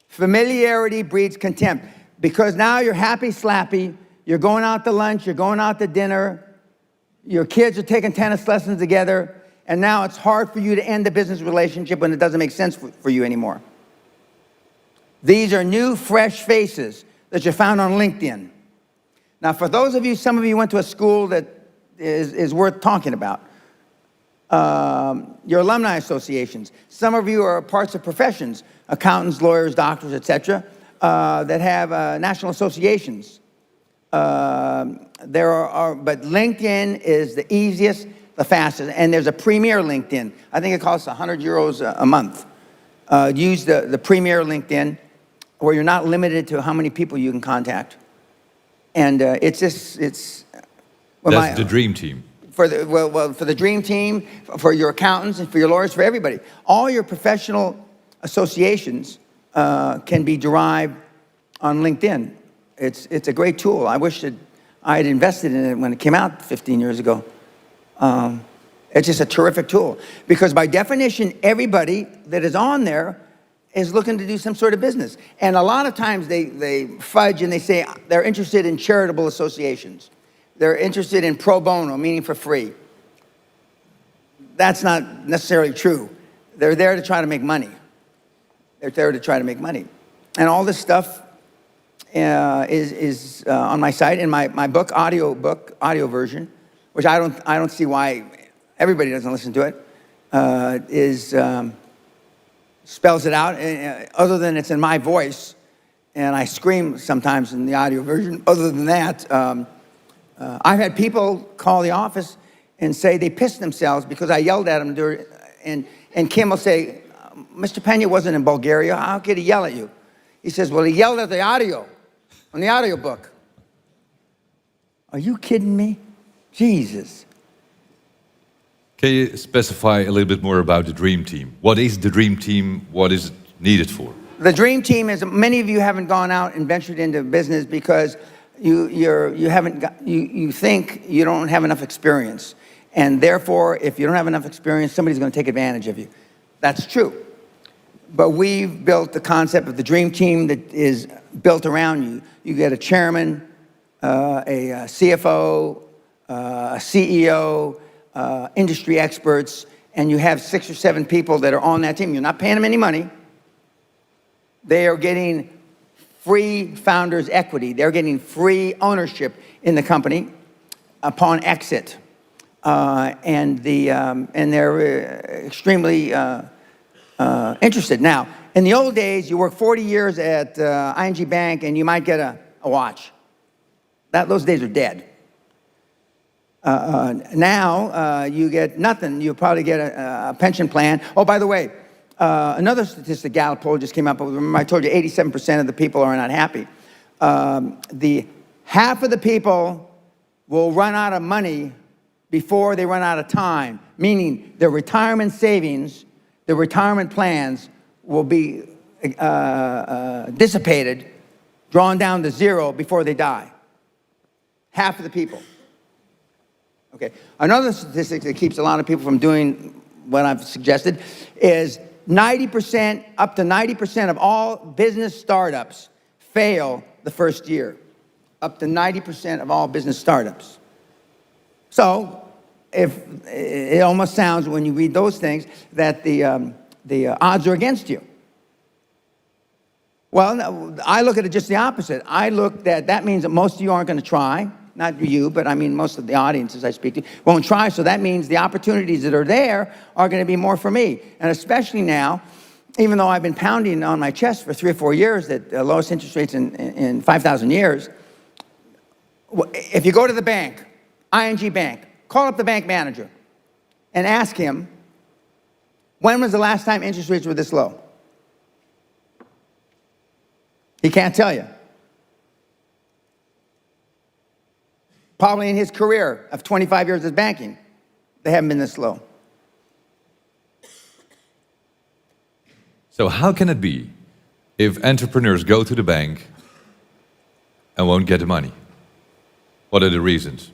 Familiarity breeds contempt. Because now you're happy slappy, you're going out to lunch, you're going out to dinner, your kids are taking tennis lessons together, and now it's hard for you to end the business relationship when it doesn't make sense for you anymore. These are new, fresh faces that you found on LinkedIn. Now, for those of you, some of you went to a school that is worth talking about. Your alumni associations. Some of you are parts of professions, accountants, lawyers, doctors, etc., that have national associations. But LinkedIn is the easiest, the fastest, and there's a premier LinkedIn. I think it costs 100 euros a month. Use the premier LinkedIn, where you're not limited to how many people you can contact. And it's That's the dream team. For the dream team, for your accountants, and for your lawyers, for everybody. All your professional associations can be derived on LinkedIn. It's a great tool. I wish that I had invested in it when it came out 15 years ago. It's just a terrific tool. Because by definition, everybody that is on there is looking to do some sort of business. And a lot of times they fudge and they say they're interested in charitable associations. They're interested in pro bono, meaning for free. That's not necessarily true. They're there to try to make money. They're there to try to make money. And all this stuff is on my site. In my audio version, which I don't see why everybody doesn't listen to it, spells it out, other than it's in my voice, and I scream sometimes in the audio version. Other than that, I've had people call the office and say they pissed themselves because I yelled at them during, and Kim will say, Mr. Pena wasn't in Bulgaria, how could he yell at you? He says, well, he yelled at the audio, on the audio book. Are you kidding me? Jesus. Can you specify a little bit more about the dream team? What is the dream team? What is it needed for? The dream team is, many of you haven't gone out and ventured into business because you think you don't have enough experience. And therefore, if you don't have enough experience, somebody's going to take advantage of you. That's true. But we've built the concept of the dream team that is built around you. You get a chairman, a CFO, a CEO, industry experts, and you have 6 or 7 people that are on that team. You're not paying them any money. They are getting free founders' equity. They're getting free ownership in the company upon exit. And they're extremely interested. Now, in the old days, you work 40 years at ING Bank and you might get a watch. Those days are dead. Now, you get nothing. You probably get a pension plan. Oh, by the way, another statistic Gallup poll just came up. Remember, I told you 87% of the people are not happy. Half of the people will run out of money before they run out of time, meaning their retirement savings, their retirement plans will be dissipated, drawn down to zero before they die. Half of the people. Okay. Another statistic that keeps a lot of people from doing what I've suggested is 90%, up to 90% of all business startups fail the first year. Up to 90% of all business startups. So, if it almost sounds when you read those things that the odds are against you. Well, I look at it just the opposite. I look that means that most of you aren't going to try. Not you, but I mean most of the audiences I speak to won't try. So that means the opportunities that are there are going to be more for me. And especially now, even though I've been pounding on my chest for 3 or 4 years that the lowest interest rates in 5,000 years, if you go to the bank, ING Bank, call up the bank manager and ask him, when was the last time interest rates were this low? He can't tell you. Probably in his career of 25 years of banking, they haven't been this low. So how can it be if entrepreneurs go to the bank and won't get the money? What are the reasons?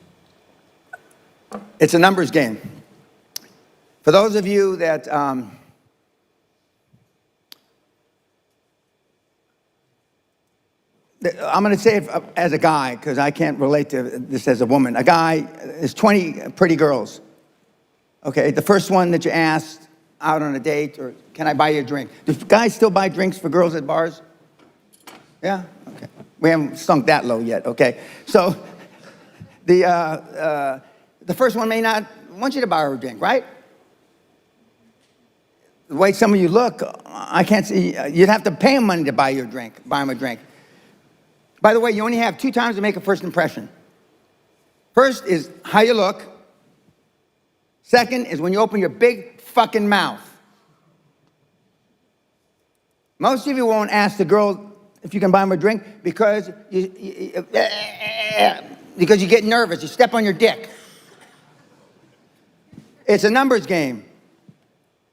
It's a numbers game. For those of you that I'm going to say it as a guy, because I can't relate to this as a woman. A guy is 20 pretty girls. Okay, the first one that you asked out on a date, or can I buy you a drink? Do guys still buy drinks for girls at bars? Yeah? Okay. We haven't sunk that low yet, okay? So the first one may not want you to buy her a drink, right? The way some of you look, I can't see. You'd have to pay them money to buy you a drink, buy them a drink. By the way, you only have 2 times to make a first impression. First is how you look. Second is when you open your big fucking mouth. Most of you won't ask the girl if you can buy them a drink because you get nervous. You step on your dick. It's a numbers game.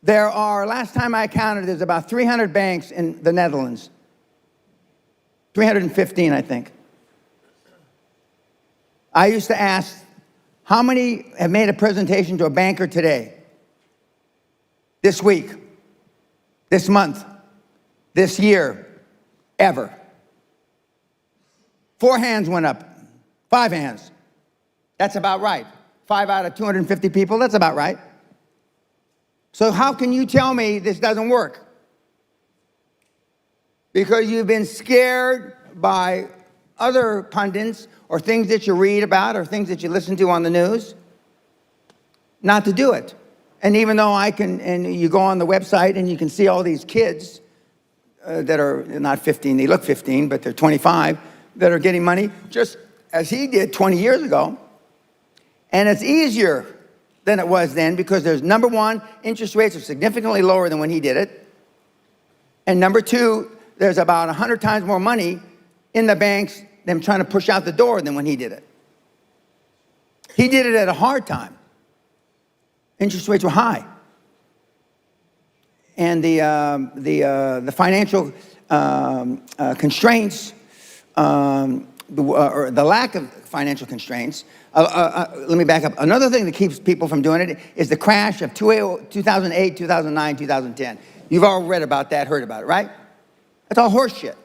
There are, last time I counted, there's about 300 banks in the Netherlands. 315, I think. I used to ask, how many have made a presentation to a banker today? This week? This month? This year? Ever? 4 hands went up. 5 hands. That's about right. 5 out of 250 people, that's about right. So how can you tell me this doesn't work? Because you've been scared by other pundits or things that you read about or things that you listen to on the news not to do it. And even though and you go on the website and you can see all these kids that are not 15, they look 15, but they're 25, that are getting money just as he did 20 years ago. And it's easier than it was then because there's, number one, interest rates are significantly lower than when he did it. And number two, there's about 100 times more money in the banks than trying to push out the door than when he did it. He did it at a hard time. Interest rates were high. And the financial constraints, or the lack of financial constraints, let me back up. Another thing that keeps people from doing it is the crash of 2008, 2009, 2010. You've all read about that, heard about it, right? That's all horse shit.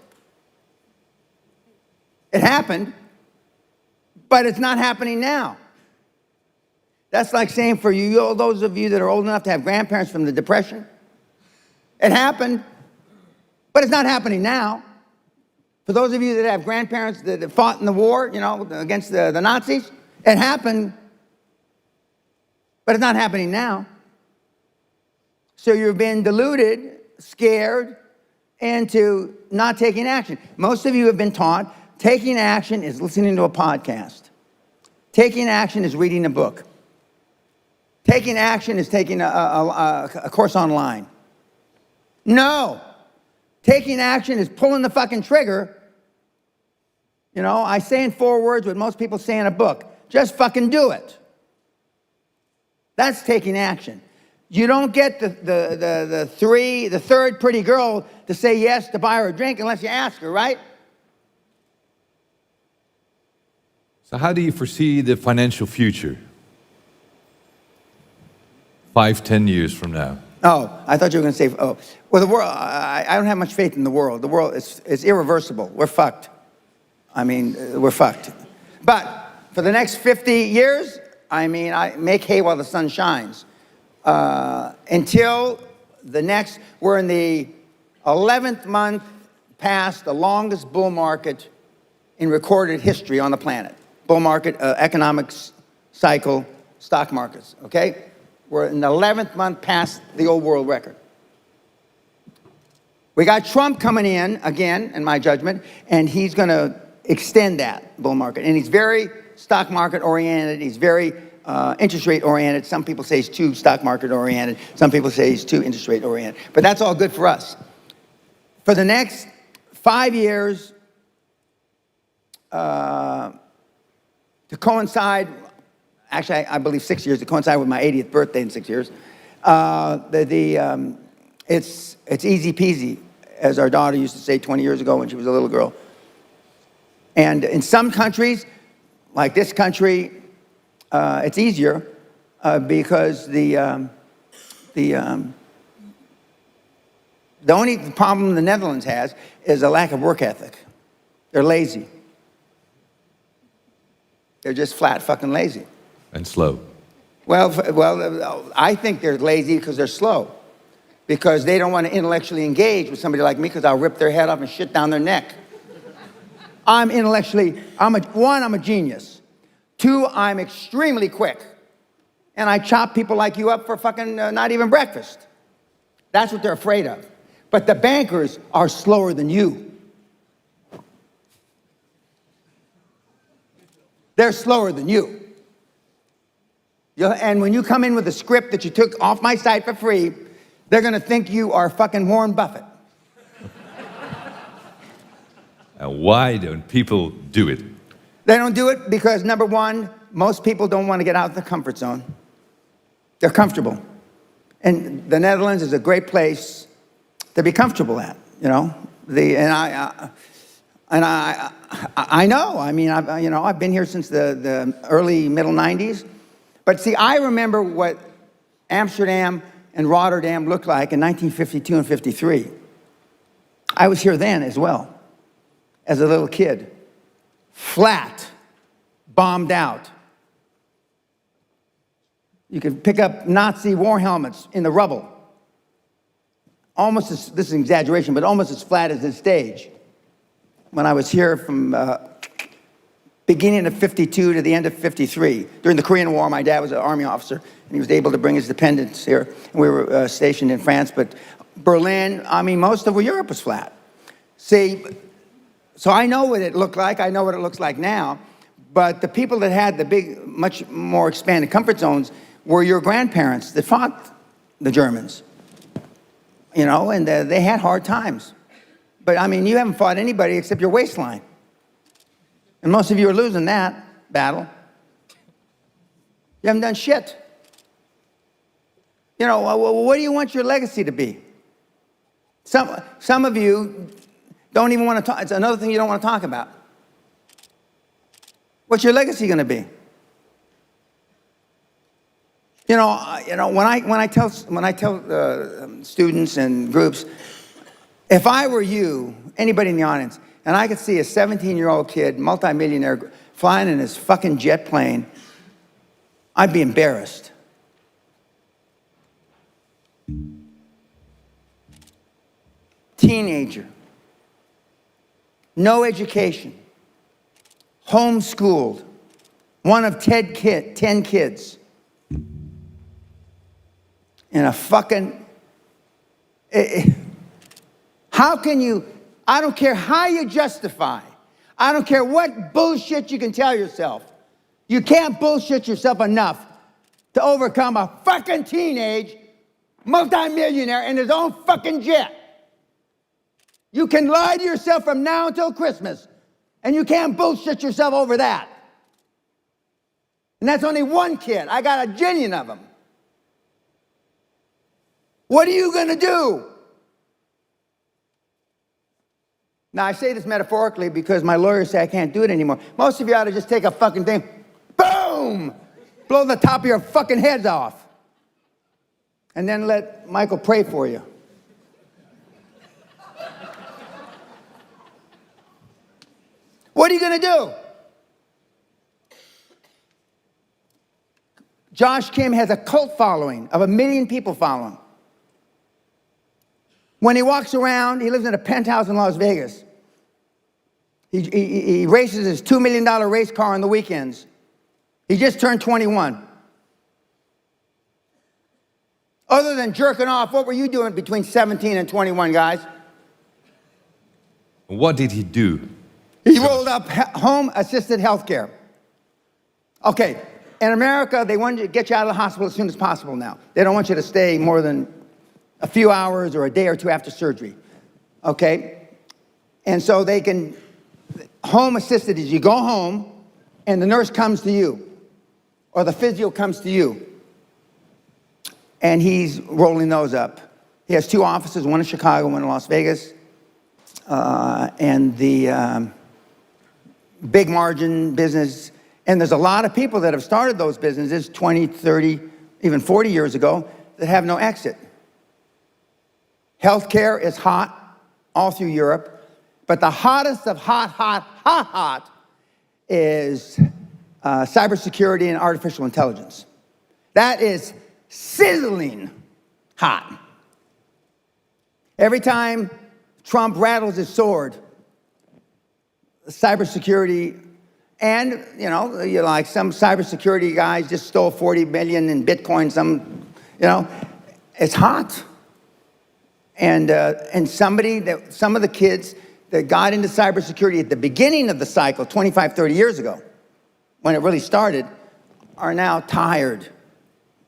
It happened, but it's not happening now. That's like saying for you, those of you that are old enough to have grandparents from the Depression, it happened, but it's not happening now. For those of you that have grandparents that fought in the war, you know, against the Nazis, it happened, but it's not happening now. So you've been deluded, scared, into not taking action. Most of you have been taught taking action is listening to a podcast. Taking action is reading a book. Taking action is taking a course online. No. Taking action is pulling the fucking trigger. You know, I say in 4 words what most people say in a book. Just fucking do it. That's taking action. You don't get the third pretty girl to say yes to buy her a drink unless you ask her, right? So how do you foresee the financial future? 5, 10 years from now? Oh, I thought you were going to say, oh. Well, the world, I don't have much faith in the world. The world is irreversible. We're fucked. I mean, we're fucked. But for the next 50 years, I mean, I make hay while the sun shines. Until the next, we're in the 11th month past the longest bull market in recorded history on the planet. Bull market, economics, cycle, stock markets, okay? We're in the 11th month past the old world record. We got Trump coming in again, in my judgment, and he's going to extend that bull market. And he's very stock market oriented. He's very interest rate oriented. Some people say he's too stock market oriented. Some people say he's too interest rate oriented. But that's all good for us. For the next 5 years, to coincide, actually I believe 6 years, to coincide with my 80th birthday in 6 years, it's easy peasy, as our daughter used to say 20 years ago when she was a little girl. And in some countries, like this country, it's easier because the only problem the Netherlands has is a lack of work ethic. They're lazy. They're just flat fucking lazy. And slow. Well, I think they're lazy because they're slow. Because they don't want to intellectually engage with somebody like me because I'll rip their head off and shit down their neck. I'm a genius. 2, I'm extremely quick. And I chop people like you up for fucking not even breakfast. That's what they're afraid of. But the bankers are slower than you. They're slower than you. And when you come in with a script that you took off my site for free, they're going to think you are fucking Warren Buffett. And why don't people do it? They don't do it because, number one, most people don't want to get out of their comfort zone. They're comfortable. And the Netherlands is a great place to be comfortable at, you know. I know. I mean, I've been here since the early, middle 90s. But see, I remember what Amsterdam and Rotterdam looked like in 1952 and 53. I was here then as well, as a little kid. Flat, bombed out. You could pick up Nazi war helmets in the rubble. Almost as, this is an exaggeration, but almost as flat as this stage. When I was here from beginning of 52 to the end of 53. During the Korean War, my dad was an army officer, and he was able to bring his dependents here. And we were stationed in France, but Berlin, I mean, most of Europe was flat. See, so I know what it looked like. I know what it looks like now. But the people that had the big, much more expanded comfort zones were your grandparents that fought the Germans. You know, and they had hard times. But, I mean, you haven't fought anybody except your waistline. And most of you are losing that battle. You haven't done shit. You know, what do you want your legacy to be? Some of you don't even want to talk. It's another thing you don't want to talk about. What's your legacy going to be? You know, when I tell students and groups, if I were you, anybody in the audience, and I could see a 17-year-old kid, multimillionaire, flying in his fucking jet plane, I'd be embarrassed. Teenager, no education, homeschooled, one of 10 kids, in a fucking, how can you, I don't care how you justify, I don't care what bullshit you can tell yourself, you can't bullshit yourself enough to overcome a fucking teenage multimillionaire in his own fucking jet. You can lie to yourself from now until Christmas, and you can't bullshit yourself over that. And that's only one kid. I got a jillion of them. What are you going to do? Now, I say this metaphorically because my lawyers say I can't do it anymore. Most of you ought to just take a fucking thing, boom, blow the top of your fucking heads off, and then let Michael pray for you. What are you going to do? Josh Kim has a cult following of 1 million people following. When he walks around, he lives in a penthouse in Las Vegas. He races his $2 million race car on the weekends. He just turned 21. Other than jerking off, what were you doing between 17 and 21, guys? What did he do? He rolled up home-assisted health care. Okay, in America, they want to get you out of the hospital as soon as possible now. They don't want you to stay more than a few hours or a day or two after surgery, okay? And so they can, home-assisted is you go home and the nurse comes to you or the physio comes to you and he's rolling those up. He has 2 offices, one in Chicago, one in Las Vegas, and the big margin business. And there's a lot of people that have started those businesses 20, 30, even 40 years ago that have no exit. Healthcare is hot all through Europe, but the hottest of hot is cybersecurity and artificial intelligence. That is sizzling hot. Every time Trump rattles his sword, cybersecurity, and you know, you're like some cybersecurity guys just stole 40 million in Bitcoin. It's hot. And some of the kids that got into cybersecurity at the beginning of the cycle, 25, 30 years ago, when it really started, are now tired,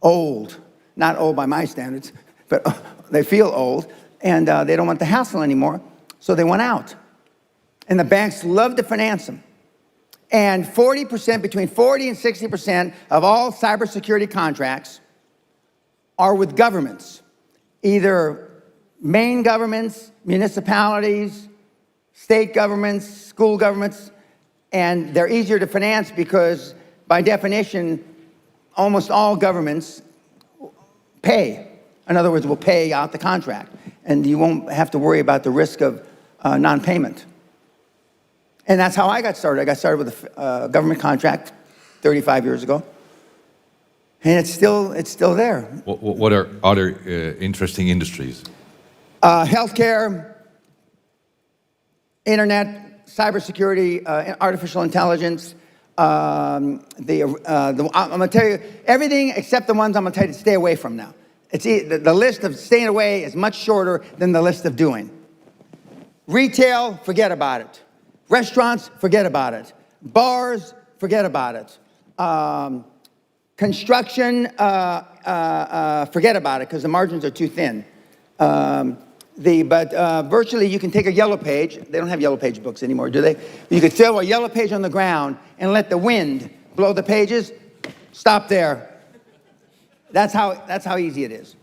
old. Not old by my standards, but they feel old, and they don't want the hassle anymore, so they went out. And the banks love to finance them. And 40%, between 40 and 60% of all cybersecurity contracts are with governments, either main governments, municipalities, state governments, school governments, and they're easier to finance because, by definition, almost all governments pay. In other words, will pay out the contract, and you won't have to worry about the risk of non-payment. And that's how I got started. I got started with a government contract 35 years ago, and it's still there. What are other interesting industries? Healthcare, internet, cybersecurity, artificial intelligence. I'm going to tell you everything except the ones I'm going to tell you to stay away from now. The list of staying away is much shorter than the list of doing. Retail, forget about it. Restaurants, forget about it. Bars, forget about it. Construction, forget about it because the margins are too thin. Virtually, you can take a yellow page. They don't have yellow page books anymore, do they? You could throw a yellow page on the ground and let the wind blow the pages. Stop there. That's how easy it is.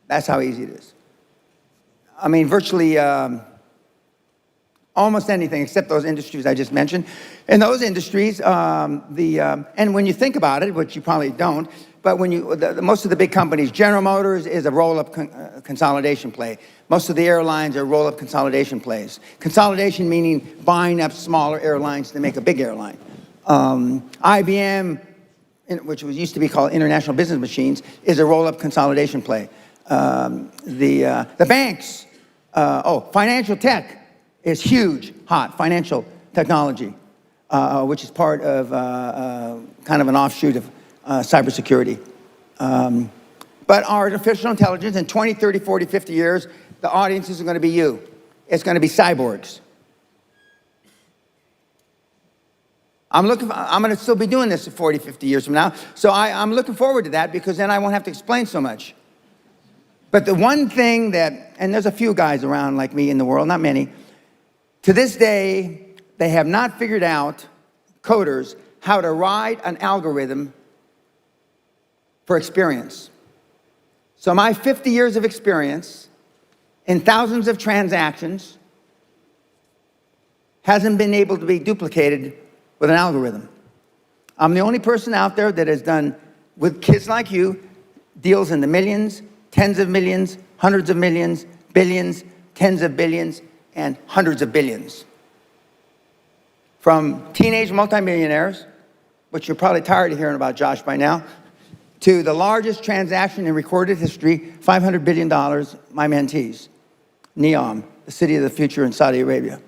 That's how easy it is. I mean, virtually almost anything except those industries I just mentioned. In those industries, and when you think about it, which you probably don't, but when most of the big companies, General Motors is a roll-up consolidation play. Most of the airlines are roll-up consolidation plays. Consolidation meaning buying up smaller airlines to make a big airline. IBM, which used to be called International Business Machines, is a roll-up consolidation play. The banks, financial tech is huge, hot, financial technology, which is part of kind of an offshoot of cybersecurity. But artificial intelligence in 20, 30, 40, 50 years, the audience is going to be you. It's going to be cyborgs. I'm going to still be doing this 40, 50 years from now. So I'm looking forward to that because then I won't have to explain so much. But the one thing that, and there's a few guys around like me in the world, not many, to this day, they have not figured out, coders, how to write an algorithm for experience. So my 50 years of experience in thousands of transactions hasn't been able to be duplicated with an algorithm. I'm the only person out there that has done, with kids like you, deals in the millions, tens of millions, hundreds of millions, billions, tens of billions, and hundreds of billions. From teenage multimillionaires, which you're probably tired of hearing about Josh by now, to the largest transaction in recorded history, $500 billion, my mentees, NEOM, the city of the future in Saudi Arabia.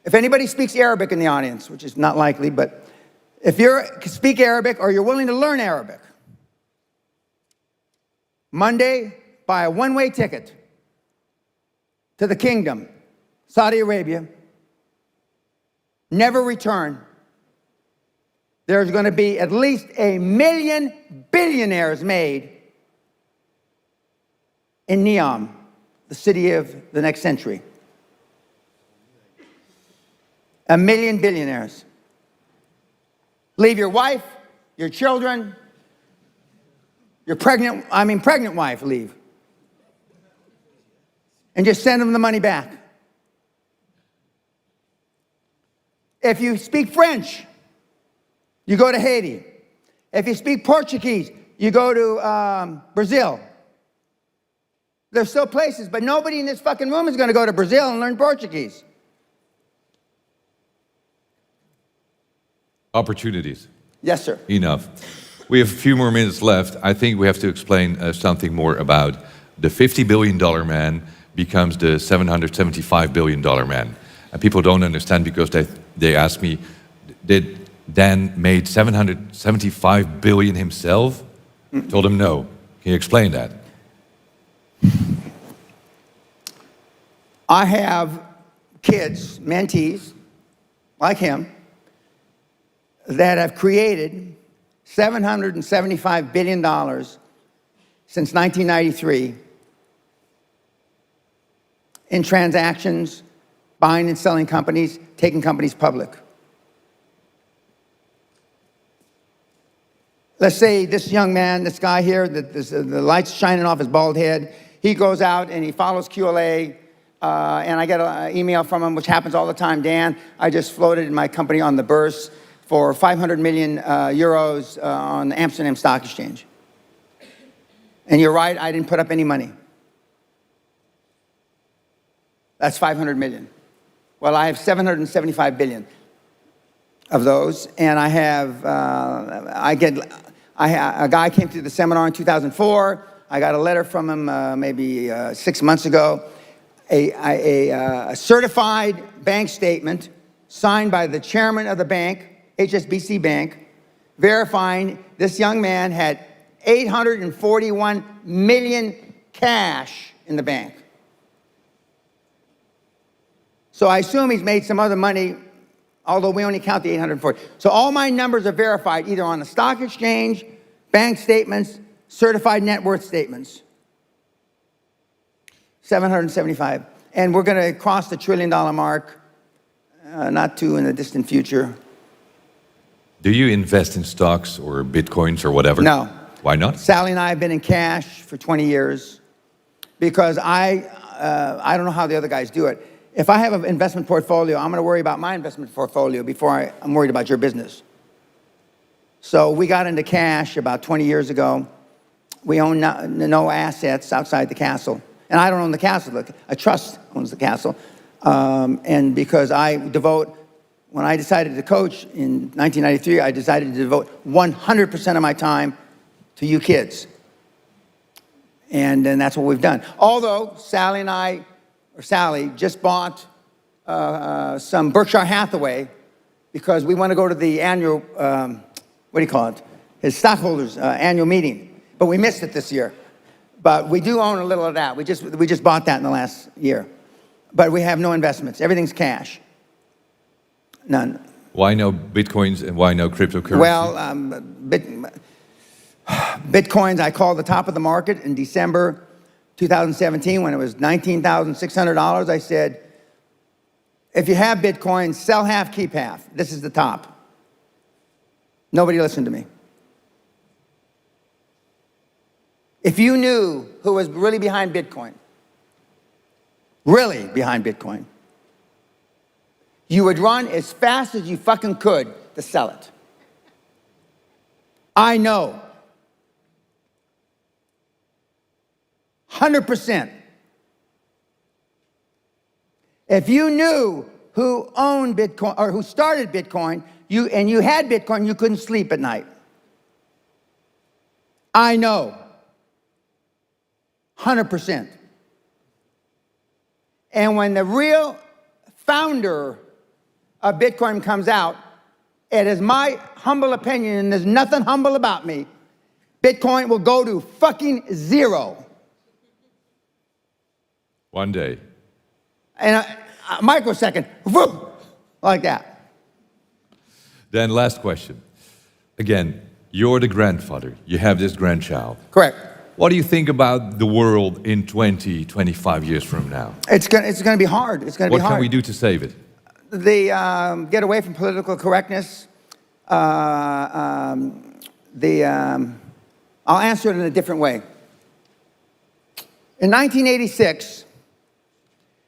If anybody speaks Arabic in the audience, which is not likely, but if you speak Arabic or you're willing to learn Arabic, Monday, buy a one-way ticket to the kingdom, Saudi Arabia, never return. There's going to be at least 1 million billionaires made in Neom, the city of the next century. 1 million billionaires. Leave your wife, your children, your pregnant wife, leave. And just send them the money back. If you speak French, you go to Haiti. If you speak Portuguese, you go to Brazil. There's still places, but nobody in this fucking room is going to go to Brazil and learn Portuguese. Opportunities. Yes, sir. Enough. We have a few more minutes left. I think we have to explain something more about the $50 billion man becomes the $775 billion man. And people don't understand because they ask me, did Dan made 775 billion himself? Told him no. Can you explain that? I have kids, mentees, like him, that have created $775 billion since 1993 in transactions, buying and selling companies, taking companies public. Let's say this young man, this guy here, the light's shining off his bald head, he goes out and he follows QLA, and I get an email from him, which happens all the time. Dan, I just floated my company on the Bourse for 500 million euros on the Amsterdam Stock Exchange. And you're right, I didn't put up any money. That's 500 million. Well, I have 775 billion of those, and I have, a guy came to the seminar in 2004. I got a letter from him maybe 6 months ago, a certified bank statement signed by the chairman of the bank, HSBC Bank, verifying this young man had 841 million cash in the bank. So I assume he's made some other money, although we only count the 840. So all my numbers are verified either on the stock exchange, bank statements, certified net worth statements. 775. And we're going to cross the $1 trillion mark, not too in the distant future. Do you invest in stocks or bitcoins or whatever? No. Why not? Sally and I have been in cash for 20 years because I don't know how the other guys do it. If I have an investment portfolio, I'm going to worry about my investment portfolio before I'm worried about your business. So we got into cash about 20 years ago. We own no assets outside the castle. And I don't own the castle. A trust owns the castle. And because when I decided to coach in 1993, I decided to devote 100% of my time to you kids. And that's what we've done. Although Sally just bought some Berkshire Hathaway because we want to go to the annual, his stockholders' annual meeting. But we missed it this year. But we do own a little of that. We just bought that in the last year. But we have no investments. Everything's cash. None. Why no bitcoins and why no cryptocurrency? Well, bitcoins, I called the top of the market in December 2017 when it was $19,600. I said, if you have bitcoins, sell half, keep half. This is the top. Nobody listened to me. If you knew who was really behind Bitcoin, you would run as fast as you fucking could to sell it. I know. 100%. If you knew who owned Bitcoin or who started Bitcoin, and you had Bitcoin, you couldn't sleep at night. I know. 100%. And when the real founder of Bitcoin comes out, it is my humble opinion, and there's nothing humble about me, Bitcoin will go to fucking zero. One day. In a microsecond, whoop, like that. Then last question. Again, you're the grandfather. You have this grandchild. Correct. What do you think about the world in 20, 25 years from now? It's going to be hard. It's going to be hard. What can we do to save it? Get away from political correctness. I'll answer it in a different way. In 1986,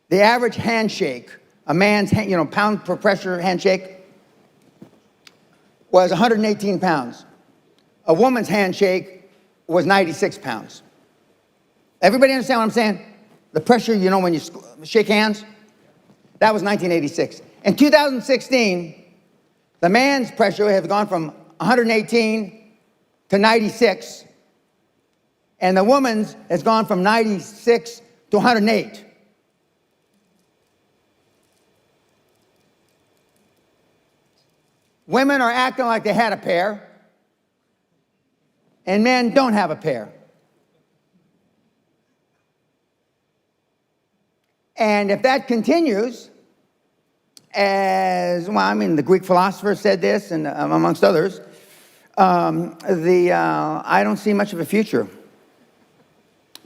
the average handshake, a man's pound per pressure handshake, was 118 pounds. A woman's handshake was 96 pounds. Everybody understand what I'm saying? The pressure, when you shake hands? That was 1986. In 2016, the man's pressure has gone from 118 to 96, and the woman's has gone from 96 to 108. Women are acting like they had a pair, and men don't have a pair. And if that continues, the Greek philosopher said this, and amongst others, I don't see much of a future.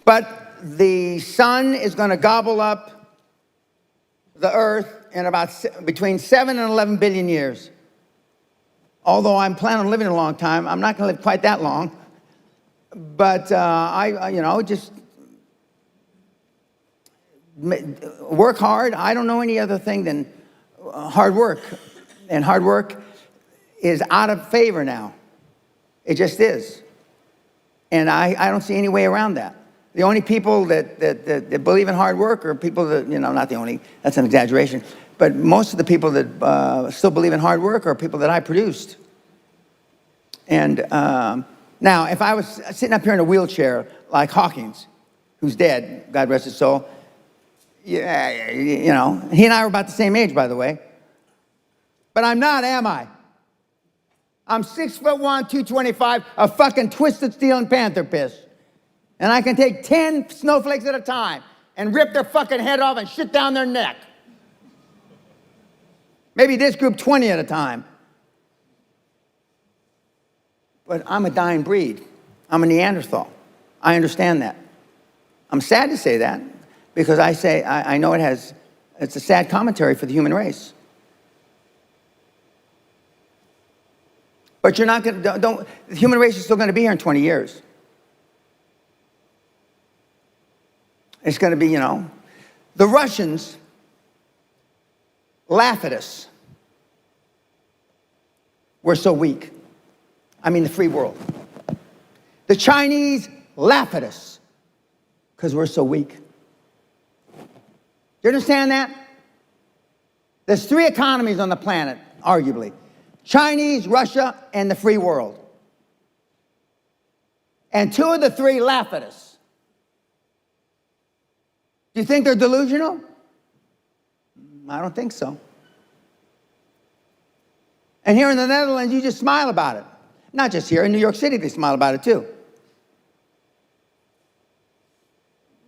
But the sun is going to gobble up the earth in about between 7 and 11 billion years. Although I'm planning on living a long time, I'm not going to live quite that long. But just work hard. I don't know any other thing than hard work. And hard work is out of favor now. It just is. And I don't see any way around that. The only people that believe in hard work are people that, not the only, that's an exaggeration, but most of the people that still believe in hard work are people that I produced. And now, if I was sitting up here in a wheelchair like Hawkins, who's dead, God rest his soul, he and I were about the same age, by the way. But I'm not, am I? I'm 6'1", 225, a fucking twisted steel and panther piss. And I can take 10 snowflakes at a time and rip their fucking head off and shit down their neck. Maybe this group 20 at a time. But I'm a dying breed. I'm a Neanderthal. I understand that. I'm sad to say that because I know it's a sad commentary for the human race. But you're not going to, the human race is still going to be here in 20 years. It's going to be, the Russians laugh at us. We're so weak. I mean, the free world. The Chinese laugh at us because we're so weak. You understand that? There's 3 economies on the planet, arguably. Chinese, Russia, and the free world. And 2 of the 3 laugh at us. Do you think they're delusional? I don't think so. And here in the Netherlands, you just smile about it. Not just here, in New York City, they smile about it too.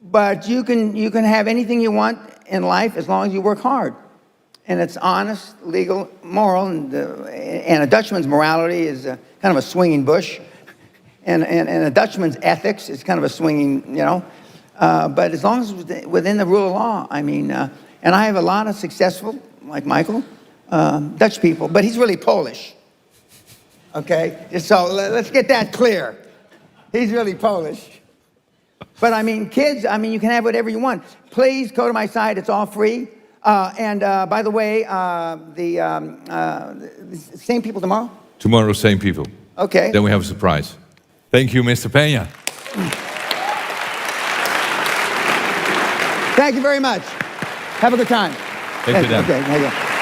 But you can have anything you want in life as long as you work hard. And it's honest, legal, moral, and a Dutchman's morality is kind of a swinging bush. And a Dutchman's ethics is kind of a swinging, but as long as it's within the rule of law, and I have a lot of successful, like Michael, Dutch people, but he's really Polish. Okay, so let's get that clear. He's really Polish. But kids, you can have whatever you want. Please go to my site, it's all free. And by the way, the same people tomorrow? Tomorrow, same people. Okay. Then we have a surprise. Thank you, Mr. Pena. Thank you very much. Have a good time. Thank you, Dan. Okay, there you go.